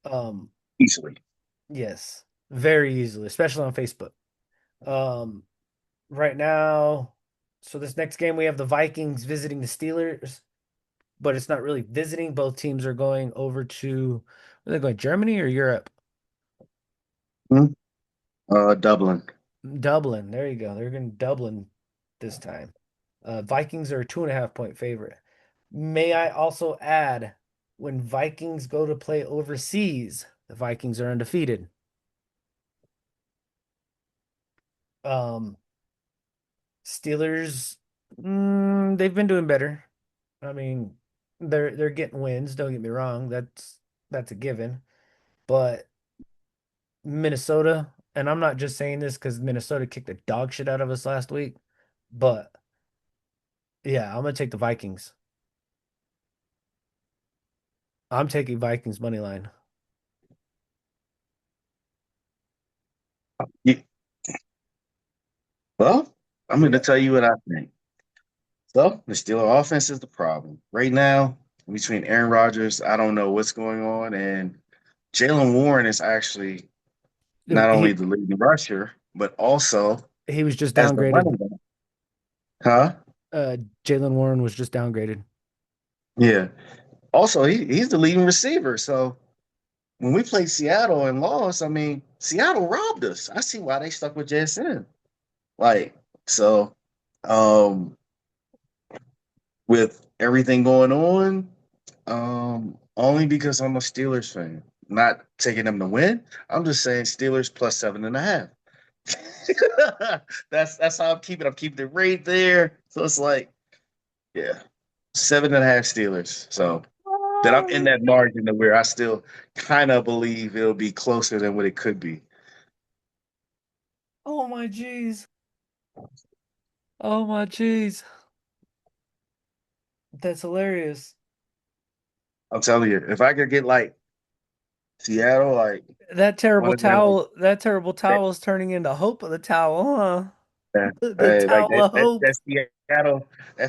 [SPEAKER 1] Um,
[SPEAKER 2] easily.
[SPEAKER 1] yes, very easily, especially on Facebook. Um, right now, so this next game we have the Vikings visiting the Steelers, but it's not really visiting. Both teams are going over to, are they going, Germany or Europe?
[SPEAKER 2] Hmm? Dublin.
[SPEAKER 1] Dublin. There you go. They're going to Dublin this time. Vikings are a 2.5 point favorite. May I also add, when Vikings go to play overseas, the Vikings are undefeated. Um, Steelers, they've been doing better. I mean, they're getting wins. Don't get me wrong. That's a given. But Minnesota, and I'm not just saying this because Minnesota kicked the dog shit out of us last week, but yeah, I'm gonna take the Vikings. I'm taking Vikings money line.
[SPEAKER 2] Yeah, well, I'm going to
[SPEAKER 1] Yeah,
[SPEAKER 2] tell you what I think. So the Steeler offense is the problem right now. Between Aaron Rodgers, I don't know what's going on, and Jalen Warren is actually not only
[SPEAKER 1] he
[SPEAKER 2] the leading rusher, but also
[SPEAKER 1] he was just
[SPEAKER 2] as the
[SPEAKER 1] downgraded.
[SPEAKER 2] running back. Huh?
[SPEAKER 1] Jalen Warren was just downgraded.
[SPEAKER 2] Yeah. Also, he's the leading receiver. So when we played Seattle and lost, I mean, Seattle robbed us. I see why they stuck with JSN. Like, so um with everything going on, only because I'm a Steelers fan. Not taking them to win. I'm just saying Steelers plus 7.5. That's how I'm keeping. I'm keeping it right there. So it's like, yeah, 7.5 Steelers. So that I'm in that margin to where I still kind of believe it'll be closer than what it could be.
[SPEAKER 1] Oh my jeez. Oh my jeez. That's hilarious.
[SPEAKER 2] I'm telling you, if I could get like Seattle, like one of them, like
[SPEAKER 1] That terrible
[SPEAKER 2] that,
[SPEAKER 1] towel is turning into hope of the towel, huh? The
[SPEAKER 2] like
[SPEAKER 1] towel
[SPEAKER 2] that,
[SPEAKER 1] of
[SPEAKER 2] that,
[SPEAKER 1] hope.
[SPEAKER 2] that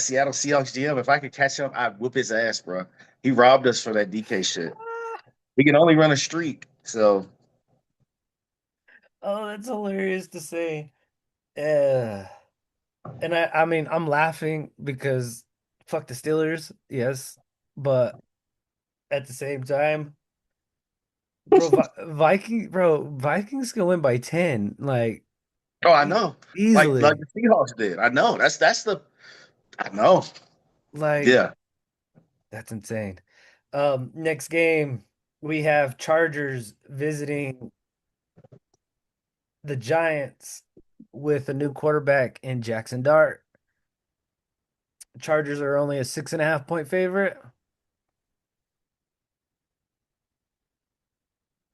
[SPEAKER 2] Seattle Seahawks GM. If I could catch him, I'd whoop his ass, bro. He robbed us for that DK shit. He can only run a streak, so
[SPEAKER 1] Oh, that's hilarious to say. Yeah. And I mean, I'm laughing because fuck the Steelers, yes, but at the same time, Vikings can win by 10, like
[SPEAKER 2] oh, I know, like
[SPEAKER 1] easily.
[SPEAKER 2] the Seahawks did. I know that's the I know,
[SPEAKER 1] Like
[SPEAKER 2] yeah.
[SPEAKER 1] that's insane. Next game we have Chargers visiting the Giants with a new quarterback in Jackson Dart. Chargers are only a 6.5 point favorite.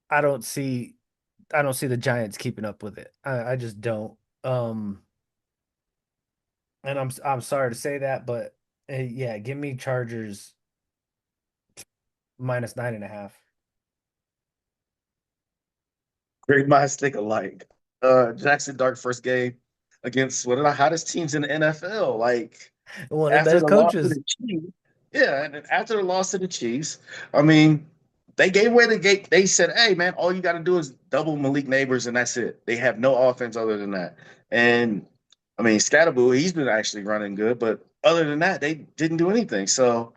[SPEAKER 1] I don't see I don't see the Giants keeping up with it. I just don't. Um, and I'm sorry to say that, but yeah, give me Chargers minus 9.5.
[SPEAKER 2] Great minds think alike. Jackson Dart first game against one of the hottest teams in the NFL. Like
[SPEAKER 1] One of the
[SPEAKER 2] after
[SPEAKER 1] best
[SPEAKER 2] the loss to
[SPEAKER 1] coaches.
[SPEAKER 2] the Chiefs, yeah, and then after the loss to the Chiefs, I mean, they gave away the gate. They said, "Hey, man, all you got to do is double Malik Neighbors, and that's it." They have no offense other than that. And I mean, Scatterboo, he's been actually running good, but other than that, they didn't do anything. So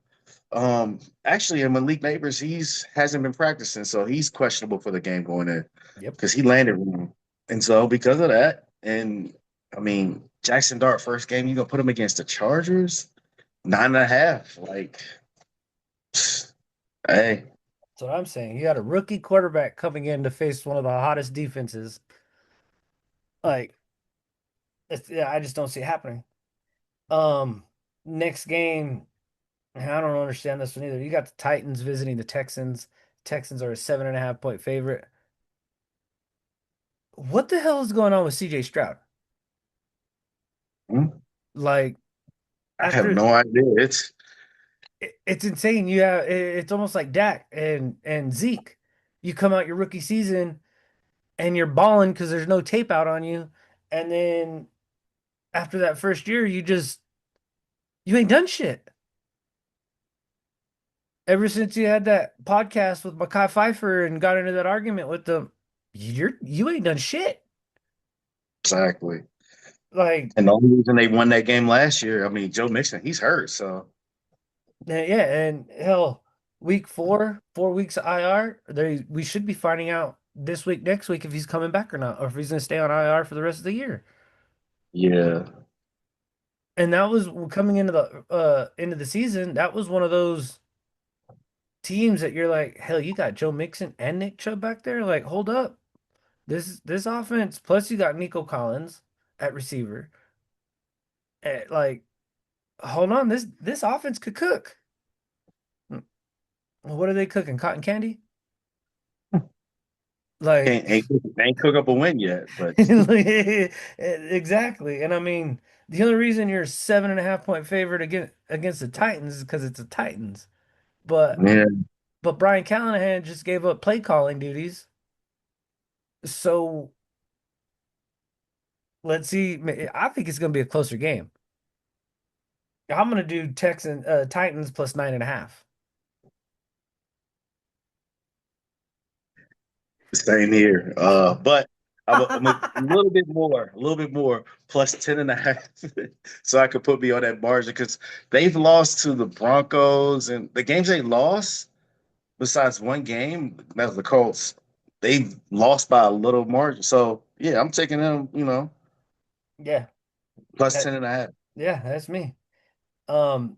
[SPEAKER 2] actually, in Malik Neighbors, he's hasn't been practicing, so he's questionable for the game going in
[SPEAKER 1] Yep.
[SPEAKER 2] because he landed wrong. And so because of that, and I mean, Jackson Dart first game, you gonna put him against the Chargers, 9.5. Like, hey,
[SPEAKER 1] That's what I'm saying. You got a rookie quarterback coming in to face one of the hottest defenses. Like, yeah, I just don't see it happening. Um, Next game, I don't understand this one either. You got the Titans visiting the Texans. Texans are a 7.5 point favorite. What the hell is going on with CJ Stroud? Like,
[SPEAKER 2] I have
[SPEAKER 1] after
[SPEAKER 2] no idea. It's
[SPEAKER 1] it's insane. You have it's almost like Dak and Zeke. You come out your rookie season and you're balling because there's no tape out on you, and then after that first year, you ain't done shit. Ever since you had that podcast with Makai Pfeiffer and got into that argument with them, you ain't done shit.
[SPEAKER 2] exactly.
[SPEAKER 1] Like,
[SPEAKER 2] And the only reason they won that game last year, I mean, Joe Mixon, he's hurt. So
[SPEAKER 1] yeah, and hell, week 4, 4 weeks of IR, we should be finding out. this week, next week, if he's coming back or not, or if he's going to stay on IR for the rest of the year.
[SPEAKER 2] Yeah.
[SPEAKER 1] And that was coming into the season. That was one of those teams that you're like, hell, you got Joe Mixon and Nick Chubb back there. Like, hold up, this offense. Plus, you got Nico Collins at receiver. Like, hold on, this offense could cook. What are they cooking? Cotton candy?
[SPEAKER 2] Ain't,
[SPEAKER 1] Like,
[SPEAKER 2] ain't, ain't cook up a win yet, but
[SPEAKER 1] exactly. And I mean, the only reason you're 7.5 point favorite against the Titans is because it's the Titans. But
[SPEAKER 2] yeah.
[SPEAKER 1] Brian Callahan just gave up play calling duties. So let's see. I think it's going to be a closer game. I'm going to do Titans plus 9.5.
[SPEAKER 2] Same here. But I'm a little bit more, plus 10 and a half. So I could put me on that margin because they've lost to the Broncos and the games they lost, besides one game, that's the Colts, they've lost by a little margin. So yeah, I'm taking them,
[SPEAKER 1] Yeah,
[SPEAKER 2] plus
[SPEAKER 1] that
[SPEAKER 2] 10 and a half.
[SPEAKER 1] that's me.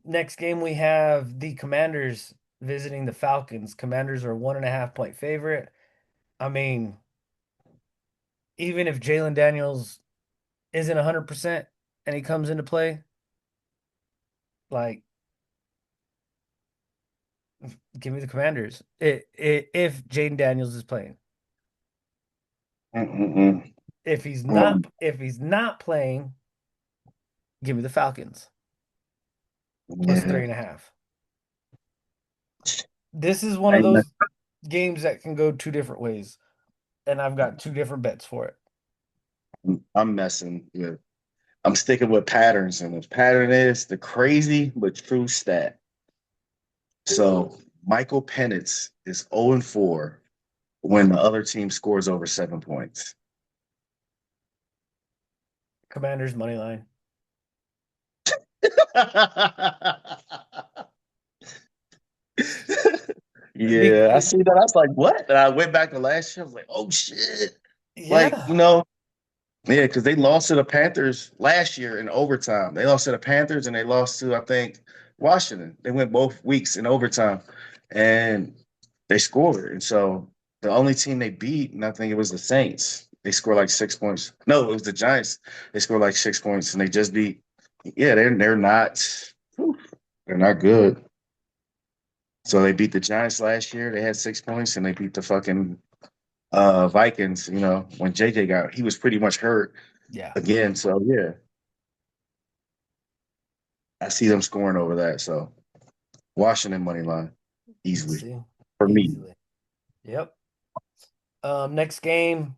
[SPEAKER 1] Next game we have the Commanders visiting the Falcons. Commanders are 1.5 point favorite. I mean, even if Jalen Daniels isn't 100% and he comes into play, like, give me the Commanders. If Jaden Daniels is playing.
[SPEAKER 2] Mm-mm-mm.
[SPEAKER 1] If he's not playing, give me the Falcons plus three
[SPEAKER 2] Yeah.
[SPEAKER 1] and a half. This is one of those games that can go two different ways, and I've got two different bets for it.
[SPEAKER 2] I'm messing with. I'm sticking with patterns, and the pattern is the crazy but true stat. So Michael Penix is 0-4 when the other team scores over 7 points.
[SPEAKER 1] Commanders money line.
[SPEAKER 2] Yeah, I
[SPEAKER 1] Be-
[SPEAKER 2] see that. I was like, what? And I went back to last year. I was like, oh shit. Like,
[SPEAKER 1] yeah,
[SPEAKER 2] yeah, because they lost to the Panthers last year in overtime. They lost to the Panthers and they lost to, I think, Washington. They went both weeks in overtime and they scored. And so the only team they beat, and I think it was the Saints, they scored like 6 points. No, it was the Giants. They scored like 6 points and they just beat. Yeah, they're not. Whew, they're not good. So they beat the Giants last year. They had 6 points, and they beat the fucking Vikings. When JJ he was pretty much hurt
[SPEAKER 1] yeah.
[SPEAKER 2] again. So yeah, I see them scoring over that. So Washington money line
[SPEAKER 1] Let's
[SPEAKER 2] easily
[SPEAKER 1] see,
[SPEAKER 2] for me.
[SPEAKER 1] easily. Yep. Next game,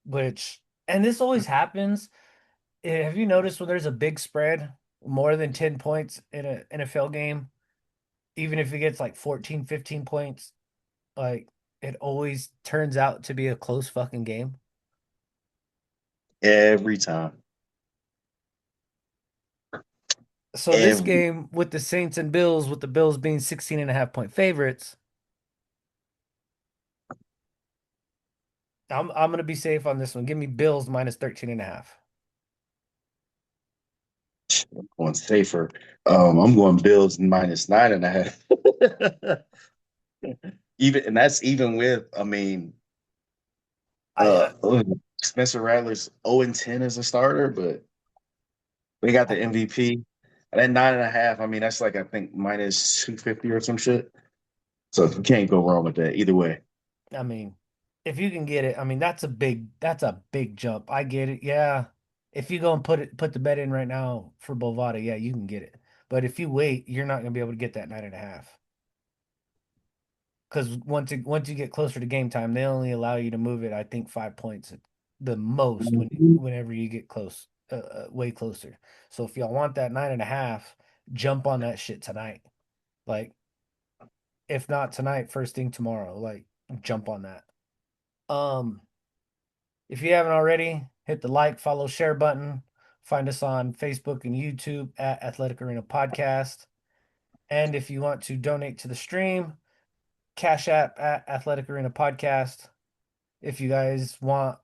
[SPEAKER 1] which and this always happens. Have you noticed when there's a big spread, more than 10 points in a NFL game, even if it gets like 14, 15 points, like it always turns out to be a close fucking game.
[SPEAKER 2] Every time.
[SPEAKER 1] So this
[SPEAKER 2] Every
[SPEAKER 1] game with the Saints and Bills, with the Bills being 16.5 point favorites, I'm gonna be safe on this one. Give me Bills minus 13.5.
[SPEAKER 2] I'm going safer. I'm going Bills minus 9.5. Even and that's even with,
[SPEAKER 1] I, I
[SPEAKER 2] uh, Spencer Rattler's 0-10 as a starter, but we got the MVP. And then 9.5. That's like I think minus 250 or some shit. So you can't go wrong with that either way.
[SPEAKER 1] I mean, if you can get it, I mean that's a big jump. I get it. Yeah. If you go and put the bet in right now for Bovada, yeah, you can get it. But if you wait, you're not gonna be able to get that 9.5. Because once you get closer to game time, they only allow you to move it, I think, 5 points at the most
[SPEAKER 2] Mhm.
[SPEAKER 1] whenever you get close, way closer. So if y'all want that 9.5, jump on that shit tonight. Like, if not tonight, first thing tomorrow. Like, jump on that. Um, if you haven't already, hit the like, follow, share button. Find us on Facebook and YouTube at Athletic Arena Podcast. And if you want to donate to the stream, Cash App at Athletic Arena Podcast. If you guys want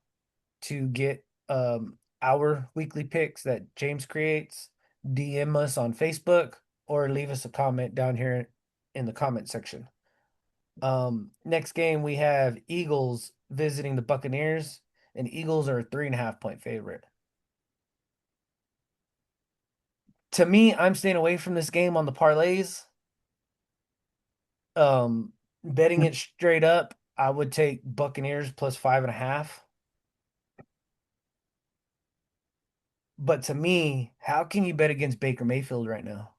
[SPEAKER 1] to get our weekly picks that James creates, DM us on Facebook or leave us a comment down here in the comment section. Next game we have Eagles visiting the Buccaneers, and Eagles are a 3.5 point favorite. To me, I'm staying away from this game on the parlays. Betting it straight up, I would take Buccaneers plus 5.5. But to me, how can you bet against Baker Mayfield right now?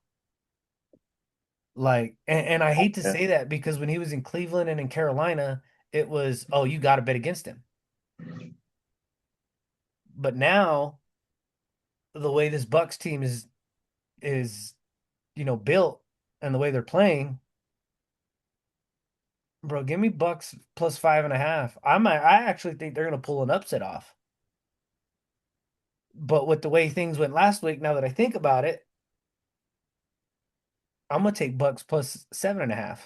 [SPEAKER 1] Like, and I hate to
[SPEAKER 2] Yeah.
[SPEAKER 1] say that because when he was in Cleveland and in Carolina, it was, oh, you got to bet against him. But now, the way this Bucks team is built and the way they're playing, bro, give me Bucks plus 5.5. I actually think they're gonna pull an upset off. But with the way things went last week, now that I think about it, I'm gonna take Bucks plus 7.5.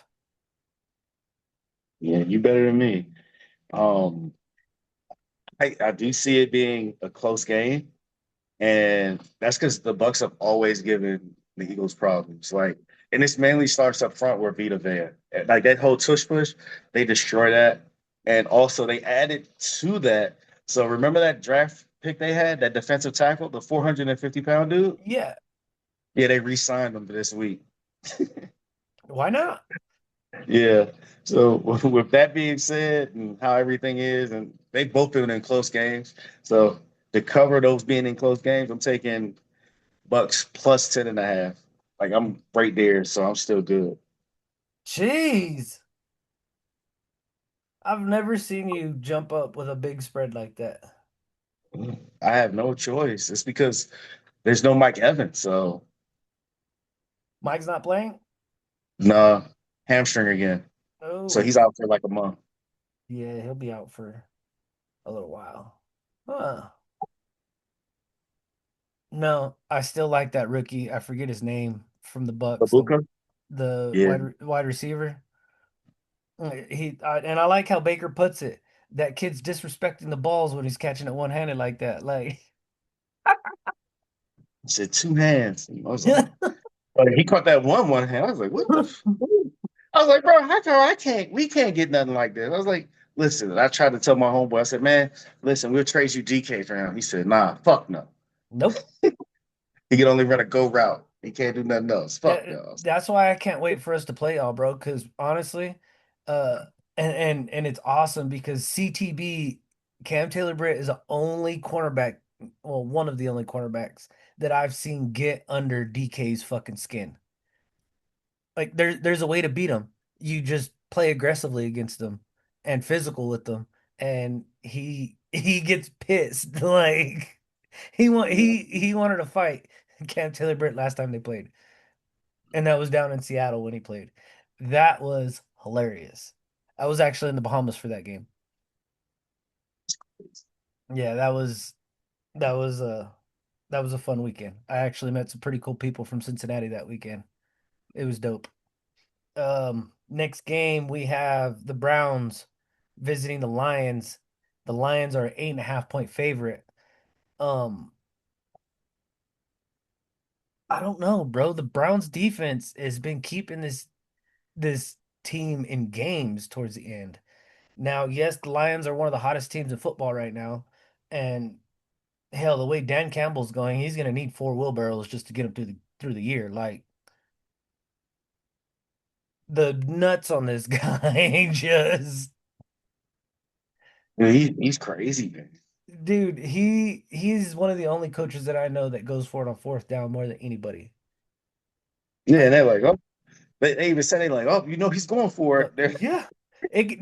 [SPEAKER 2] Yeah, you better than me. Um, I do see it being a close game, and that's because the Bucks have always given the Eagles problems. Like, and this mainly starts up front where Vita Van, like that whole tush push, they destroy that, and also they added to that. So remember that draft pick they had, that defensive tackle, the 450-pound dude.
[SPEAKER 1] Yeah,
[SPEAKER 2] Yeah, they re-signed him for this week.
[SPEAKER 1] why not?
[SPEAKER 2] Yeah. So with that being said, and how everything is, and they both been in close games. So to cover those being in close games, I'm taking Bucks plus 10.5. Like I'm right there, so I'm still good.
[SPEAKER 1] Jeez. I've never seen you jump up with a big spread like that.
[SPEAKER 2] I have no choice. It's because there's no Mike Evans. So
[SPEAKER 1] Mike's not playing?
[SPEAKER 2] nah, hamstring again. So he's
[SPEAKER 1] Oh,
[SPEAKER 2] out for like a month.
[SPEAKER 1] yeah, he'll be out for a little while. Huh. No, I still like that rookie. I forget his name from the Bucks, the
[SPEAKER 2] Ibuka?
[SPEAKER 1] the
[SPEAKER 2] Yeah.
[SPEAKER 1] wide receiver. And I like how Baker puts it. That kid's disrespecting the balls when he's catching it one-handed like that. Like,
[SPEAKER 2] He said two hands. I was like, he caught that one hand. I was like, what the I was like, bro, how come we can't get nothing like this? I was like, listen, I tried to tell my homeboy, I said, man, listen, we'll trade you DK for him. He said, nah, fuck no.
[SPEAKER 1] nope.
[SPEAKER 2] He can only run a go route. He can't do nothing else. Fuck no.
[SPEAKER 1] That's why I can't wait for us to play y'all, bro. Because honestly, uh, and it's awesome because CTB Cam Taylor Britt is the only cornerback, well, one of the only cornerbacks that I've seen get under DK's fucking skin. Like there's a way to beat him. You just play aggressively against them and physical with them, and he gets pissed. Like
[SPEAKER 2] Yeah.
[SPEAKER 1] he wanted to fight Cam Taylor Britt last time they played. And that was down in Seattle when he played. That was hilarious. I was actually in the Bahamas for that game. Yeah, that was a that was a fun weekend. I actually met some pretty cool people from Cincinnati that weekend. It was dope. Next game we have the Browns visiting the Lions. The Lions are an 8.5 point favorite. Um, I don't know, bro. The Browns defense has been keeping this team in games towards the end. Now, yes, the Lions are one of the hottest teams in football right now. And hell, the way Dan Campbell's going, he's gonna need four wheelbarrows just to get him through the year. Like the nuts on this guy, just
[SPEAKER 2] He's crazy, man.
[SPEAKER 1] dude, he's one of the only coaches that I know that goes for it on fourth down more than anybody.
[SPEAKER 2] Yeah, and
[SPEAKER 1] Like,
[SPEAKER 2] they're like, oh, they even said they like, oh, he's going for it. They're
[SPEAKER 1] yeah,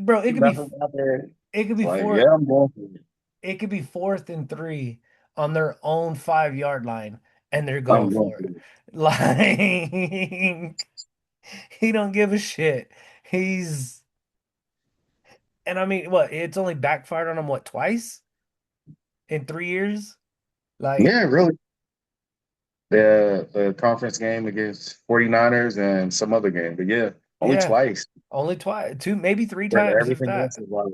[SPEAKER 1] bro,
[SPEAKER 2] he left him out there.
[SPEAKER 1] it could
[SPEAKER 2] It's
[SPEAKER 1] be
[SPEAKER 2] like, yeah, I'm going for it.
[SPEAKER 1] it could be 4th and 3 on their own 5 yard line, and they're going
[SPEAKER 2] I'm going
[SPEAKER 1] for
[SPEAKER 2] for
[SPEAKER 1] it.
[SPEAKER 2] it.
[SPEAKER 1] Like he don't give a shit. He's and I mean, what? It's only backfired on him what twice in 3 years? Like,
[SPEAKER 2] Yeah, really. The conference game against 49ers and some other game. But yeah. Only
[SPEAKER 1] Yeah,
[SPEAKER 2] twice.
[SPEAKER 1] only twice, two, maybe three
[SPEAKER 2] But
[SPEAKER 1] times, if
[SPEAKER 2] everything
[SPEAKER 1] that.
[SPEAKER 2] else is like,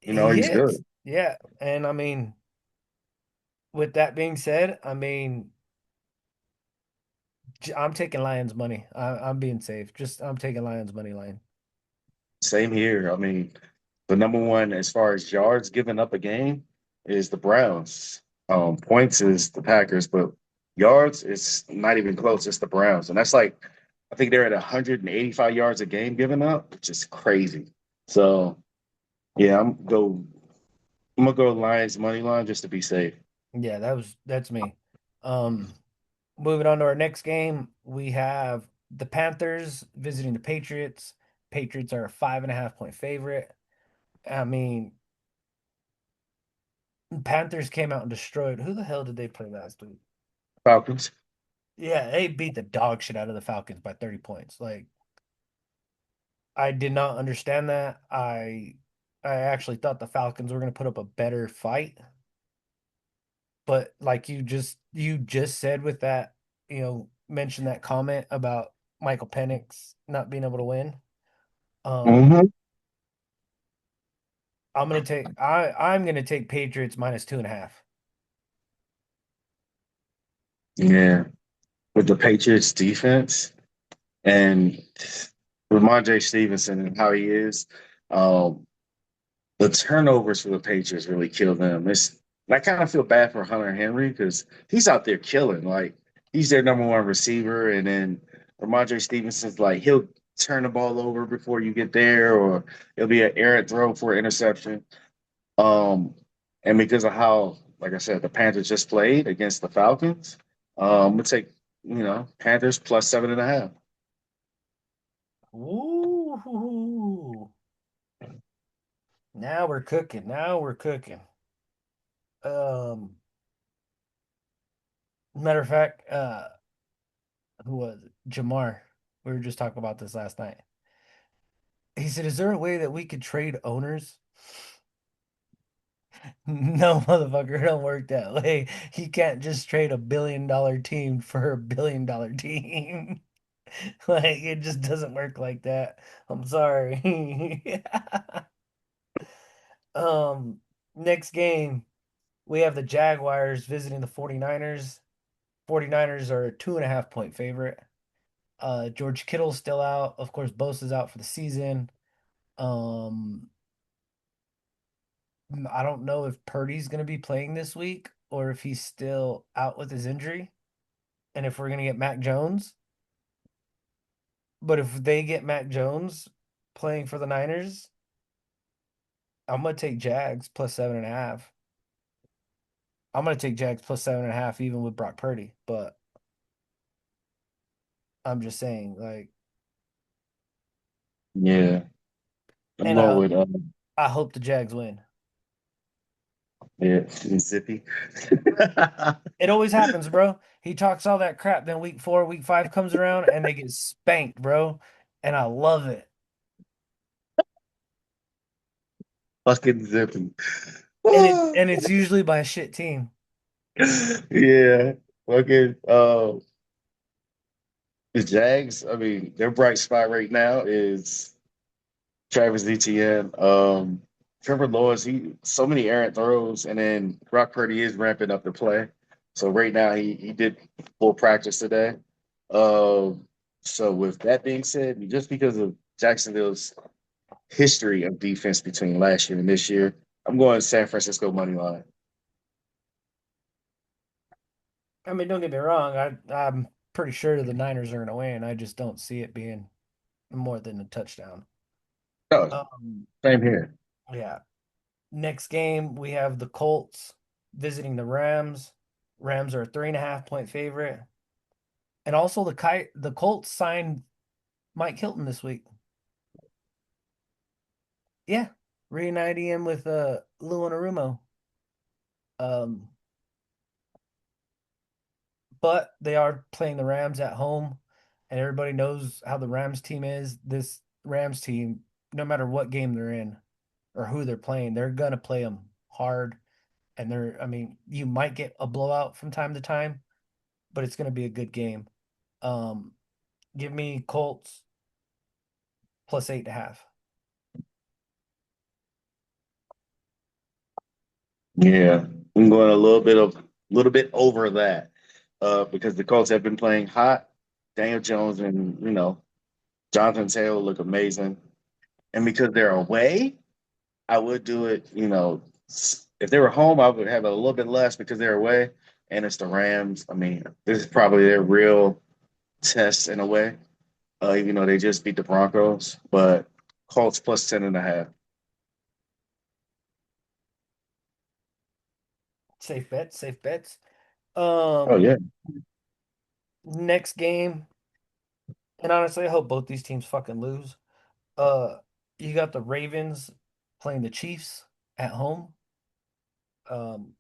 [SPEAKER 1] He
[SPEAKER 2] he's good.
[SPEAKER 1] hits. Yeah, and I mean, with that being said, I mean, I'm taking Lions money. I'm being safe. Just I'm taking Lions money line.
[SPEAKER 2] Same here. I mean, the number one as far as yards given up a game is the Browns. Points is the Packers, but yards is not even close. It's the Browns, and that's like I think they're at 185 yards a game given up, which is crazy. So yeah, I'm gonna go Lions money line just to be safe.
[SPEAKER 1] Yeah, that's me. Um, Moving on to our next game, we have the Panthers visiting the Patriots. Patriots are a 5.5 point favorite. I mean, Panthers came out and destroyed. Who the hell did they play last week?
[SPEAKER 2] Falcons.
[SPEAKER 1] Yeah, they beat the dog shit out of the Falcons by 30 points. Like, I did not understand that. I actually thought the Falcons were going to put up a better fight, but like you just said with that, mention that comment about Michael Penix not being able to win. Um,
[SPEAKER 2] Hmm.
[SPEAKER 1] I'm gonna take Patriots minus 2.5.
[SPEAKER 2] Yeah, with the Patriots defense and Ramondre Stevenson and how he is. Um, the turnovers for the Patriots really kill them. And I kind of feel bad for Hunter Henry because he's out there killing. Like he's their number one receiver, and then Ramondre Stevenson's like he'll turn the ball over before you get there, or it'll be an errant throw for an interception. Um, and because of how, like I said, the Panthers just played against the Falcons, we'll take Panthers plus 7.5.
[SPEAKER 1] Ooh, now we're cooking. Now we're cooking. Um, Matter of fact, who was it? Jamar. We were just talking about this last night. He said, "Is there a way that we could trade owners?" No, motherfucker, it don't work that way. He can't just trade $1 billion team for $1 billion team. Like it just doesn't work like that. I'm sorry. Um, Next game, we have the Jaguars visiting the 49ers. 49ers are a 2.5 point favorite. George Kittle's still out. Of course, Bosa's out for the season. Um, I don't know if Purdy's going to be playing this week or if he's still out with his injury and if we're going to get Mac Jones. But if they get Mac Jones playing for the Niners, I'm going to take Jags plus 7.5. I'm going to take Jags plus 7.5 even with Brock Purdy. But I'm just saying, like,
[SPEAKER 2] Yeah, I'm
[SPEAKER 1] and
[SPEAKER 2] going
[SPEAKER 1] I
[SPEAKER 2] with
[SPEAKER 1] I hope the Jags win.
[SPEAKER 2] yeah, Zippy.
[SPEAKER 1] It always happens, bro. He talks all that crap, then week 4, week 5 comes around and they get spanked, bro. And I love it.
[SPEAKER 2] Fucking Zippy.
[SPEAKER 1] And it's usually by a shit team.
[SPEAKER 2] Yeah, fucking the Jags. I mean, their bright spot right now is Travis Etienne. Trevor Lawrence, he so many errant throws, and then Brock Purdy is ramping up the play. So right now he did full practice today. Um, so with that being said, just because of Jacksonville's history of defense between last year and this year, I'm going San Francisco money line.
[SPEAKER 1] I mean, don't get me wrong. I'm pretty sure the Niners are going to win. I just don't see it being more than a touchdown.
[SPEAKER 2] No,
[SPEAKER 1] Um,
[SPEAKER 2] same here.
[SPEAKER 1] yeah. Next game, we have the Colts visiting the Rams. Rams are a 3.5 point favorite. And also the Colts signed Mike Hilton this week. Yeah. Reuniting him with Lou Anarumo. Um, but they are playing the Rams at home, and everybody knows how the Rams team is. This Rams team, no matter what game they're in or who they're playing, they're gonna play them hard. And I mean, you might get a blowout from time to time, but it's gonna be a good game. Um, Give me Colts plus 8.5.
[SPEAKER 2] Yeah, I'm going a little bit over that because the Colts have been playing hot. Daniel Jones and Jonathan Taylor look amazing, and because they're away, I would do it. If they were home, I would have a little bit less because they're away, and it's the Rams. I mean, this is probably their real test in a way. Even though they just beat the Broncos, but Colts plus 10.5.
[SPEAKER 1] Safe bets, safe bets.
[SPEAKER 2] Oh yeah.
[SPEAKER 1] Next game, and honestly, I hope both these teams fucking lose. Uh, you got the Ravens playing the Chiefs at home. Um,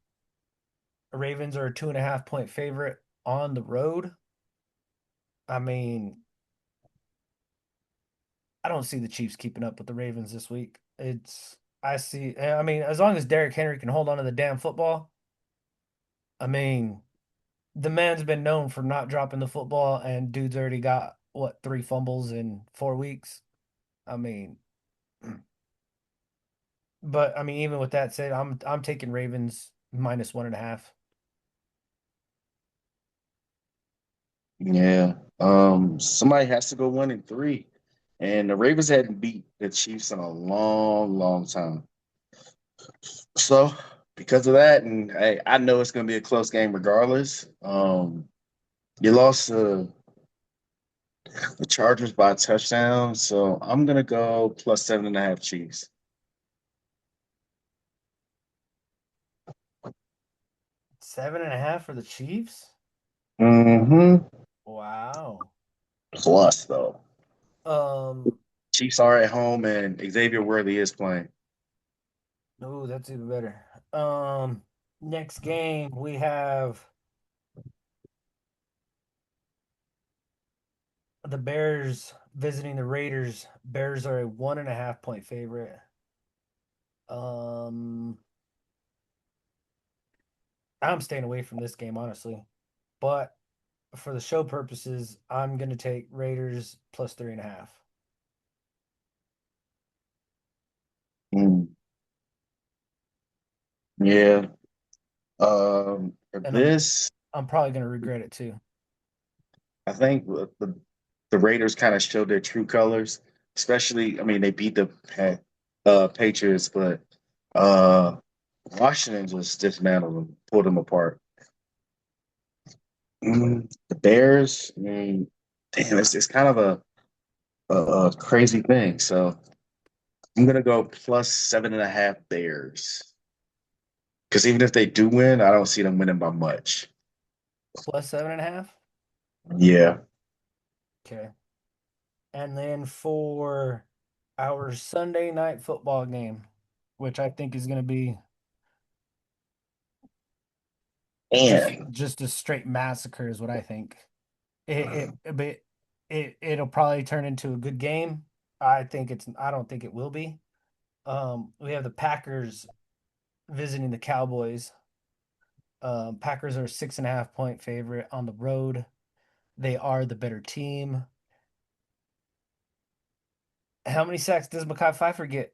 [SPEAKER 1] Ravens are a 2.5 point favorite on the road. I mean, I don't see the Chiefs keeping up with the Ravens this week. I mean, as long as Derrick Henry can hold on to the damn football, I mean, the man's been known for not dropping the football, and dude's already got what, 3 fumbles in 4 weeks. I mean, but I mean, even with that said, I'm taking Ravens minus 1.5.
[SPEAKER 2] Yeah. Somebody has to go 1-3. And the Ravens hadn't beat the Chiefs in a long, long time. So because of that, and hey, I know it's gonna be a close game regardless. You lost to the Chargers by a touchdown, so I'm gonna go plus 7.5 Chiefs.
[SPEAKER 1] 7.5 for the Chiefs?
[SPEAKER 2] Mm-hmm.
[SPEAKER 1] Wow.
[SPEAKER 2] Plus though.
[SPEAKER 1] Um,
[SPEAKER 2] Chiefs are at home and Xavier Worthy is playing.
[SPEAKER 1] oh, that's even better. Um, Next game we have the Bears visiting the Raiders. Bears are a 1.5 point favorite. Um, I'm staying away from this game, honestly. But for the show purposes, I'm gonna take Raiders plus 3.5.
[SPEAKER 2] Mm, yeah. For
[SPEAKER 1] And
[SPEAKER 2] this,
[SPEAKER 1] I'm probably gonna regret it too.
[SPEAKER 2] I think the Raiders kind of showed their true colors, especially, I mean, they beat the Patriots, but uh, Washington just dismantled them, pulled them apart. The Bears, I mean, damn, it's kind of a crazy thing. So I'm gonna go plus 7.5 Bears because even if they do win, I don't see them winning by much.
[SPEAKER 1] Plus 7.5.
[SPEAKER 2] Yeah.
[SPEAKER 1] Okay. And then for our Sunday night football game, which I think is gonna be just
[SPEAKER 2] And
[SPEAKER 1] just a straight massacre, is what I think. But it'll probably turn into a good game. I don't think it will be. We have the Packers visiting the Cowboys. Packers are a 6.5 point favorite on the road. They are the better team. How many sacks does Mekhi Pfeiffer get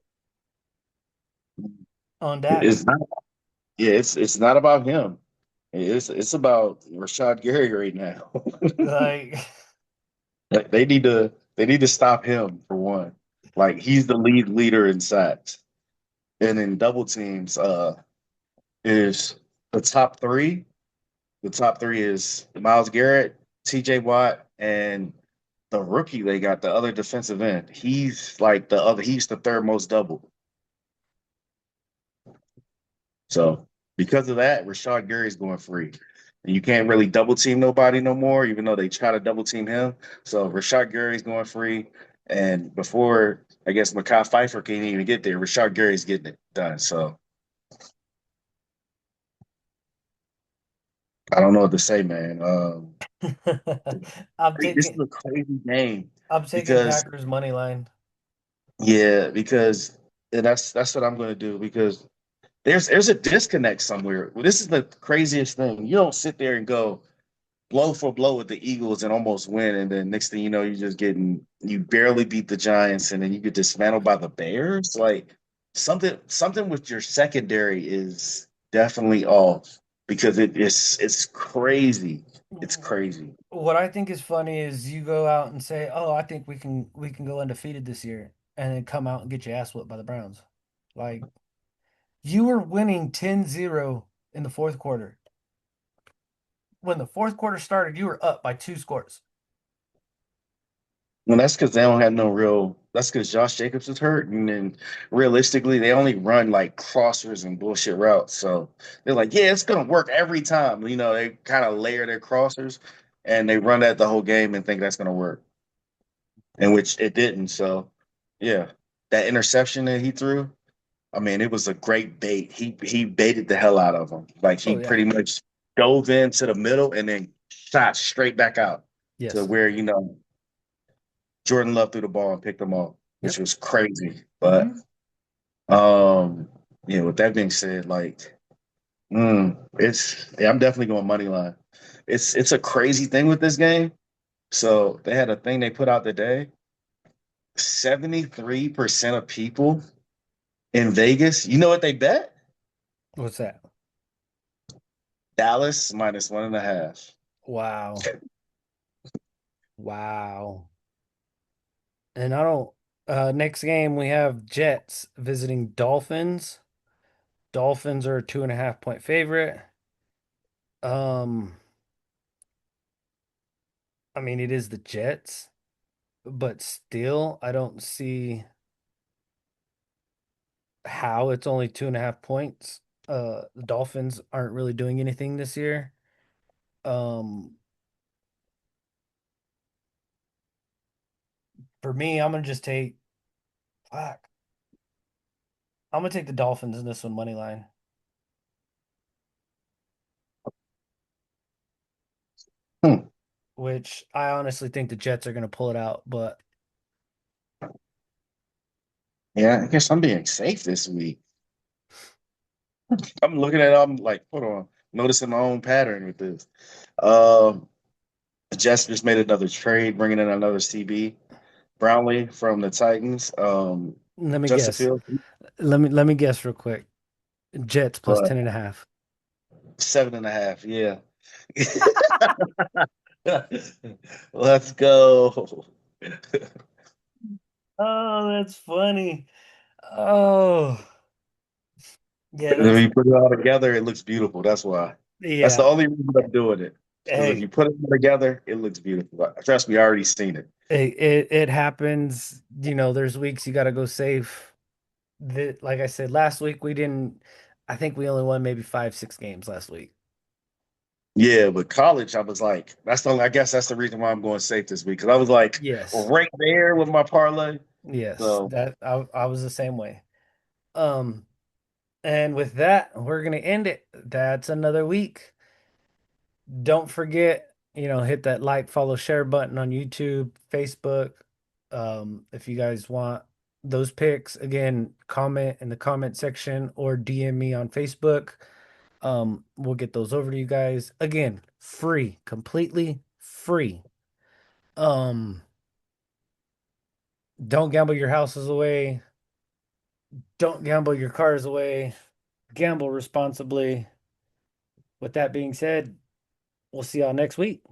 [SPEAKER 1] on Dak?
[SPEAKER 2] it's not, yeah, it's not about him. It's about Rashad Gary right now.
[SPEAKER 1] Like,
[SPEAKER 2] Like, they need to stop him for one. Like he's the leader in sacks. And in double teams, is the top three. The top three is Miles Garrett, TJ Watt, and the rookie they got, the other defensive end. He's the third most double. So because of that, Rashad Gary's going free. And you can't really double team nobody no more, even though they try to double team him. So Rashad Gary's going free. And before I guess Mekhi Pfeiffer can't even get there, Rashad Gary's getting it done. So I don't know what to say, man.
[SPEAKER 1] I'm
[SPEAKER 2] This is
[SPEAKER 1] taking
[SPEAKER 2] a crazy game
[SPEAKER 1] I'm taking
[SPEAKER 2] because
[SPEAKER 1] Packers money line.
[SPEAKER 2] yeah, because and that's what I'm going to do because there's a disconnect somewhere. Well, this is the craziest thing. You don't sit there and go, blow for blow with the Eagles and almost win, and then next thing you know, you barely beat the Giants, and then you get dismantled by the Bears. Like something with your secondary is definitely off because it's crazy. It's crazy.
[SPEAKER 1] What I think is funny is you go out and say, "Oh, I think we can go undefeated this year," and then come out and get your ass whipped by the Browns. Like you were winning 10-0 in the fourth quarter. When the fourth quarter started, you were up by 2 scores.
[SPEAKER 2] Well, that's because they don't have no real. That's because Josh Jacobs is hurt, and then realistically, they only run like crossers and bullshit routes. So they're like, yeah, it's gonna work every time. You know, they kind of layer their crossers, and they run that the whole game and think that's gonna work, in which it didn't. So, yeah, that interception that he threw, I mean, it was a great bait. He baited the hell out of him. Like he
[SPEAKER 1] Oh yeah.
[SPEAKER 2] pretty much dove into the middle and then shot straight back out to
[SPEAKER 1] Yes.
[SPEAKER 2] where Jordan Love threw the ball and picked them off, which
[SPEAKER 1] Yep.
[SPEAKER 2] was crazy. But
[SPEAKER 1] Hmm.
[SPEAKER 2] yeah, with that being said, like I'm definitely going money line. It's a crazy thing with this game. So they had a thing they put out today. 73% of people in Vegas, you know what they bet?
[SPEAKER 1] What's that?
[SPEAKER 2] Dallas minus 1.5.
[SPEAKER 1] Wow. Wow. And I don't next game we have Jets visiting Dolphins. Dolphins are a 2.5 point favorite. Um, I mean it is the Jets, but still I don't see how it's only 2.5 points. The Dolphins aren't really doing anything this year. Um, for me, I'm gonna just take fuck. I'm gonna take the Dolphins in this one money line,
[SPEAKER 2] Hmm.
[SPEAKER 1] which I honestly think the Jets are gonna pull it out, but
[SPEAKER 2] Yeah, I guess I'm being safe this week. I'm looking at it, I'm like, hold on, noticing my own pattern with this. Um, the Jets just made another trade, bringing in another CB. Brownlee from the Titans.
[SPEAKER 1] let me
[SPEAKER 2] Justin
[SPEAKER 1] guess.
[SPEAKER 2] Fields,
[SPEAKER 1] Let me guess real quick. Jets plus
[SPEAKER 2] but
[SPEAKER 1] 10.5.
[SPEAKER 2] 7.5. Yeah. Let's go.
[SPEAKER 1] Oh, that's funny. Oh, yeah,
[SPEAKER 2] If
[SPEAKER 1] that's
[SPEAKER 2] you put it all together, it looks beautiful. That's why. That's the
[SPEAKER 1] yeah.
[SPEAKER 2] only reason I'm doing it. Because if
[SPEAKER 1] Hey,
[SPEAKER 2] you put it all together, it looks beautiful. Trust me, I already seen it.
[SPEAKER 1] hey, it happens. There's weeks you got to go safe. Like I said, last week we didn't. I think we only won maybe 5, 6 games last week.
[SPEAKER 2] Yeah, but college, I was like, I guess that's the reason why I'm going safe this week. Because I was like
[SPEAKER 1] Yes,
[SPEAKER 2] right there with my parlay.
[SPEAKER 1] yes,
[SPEAKER 2] So
[SPEAKER 1] that I was the same way. Um, and with that, we're gonna end it. That's another week. Don't forget, hit that like, follow, share button on YouTube, Facebook. If you guys want those pics, again, comment in the comment section or DM me on Facebook. We'll get those over to you guys. Again, free, completely free. Um, don't gamble your houses away. Don't gamble your cars away. Gamble responsibly. With that being said, we'll see y'all next week.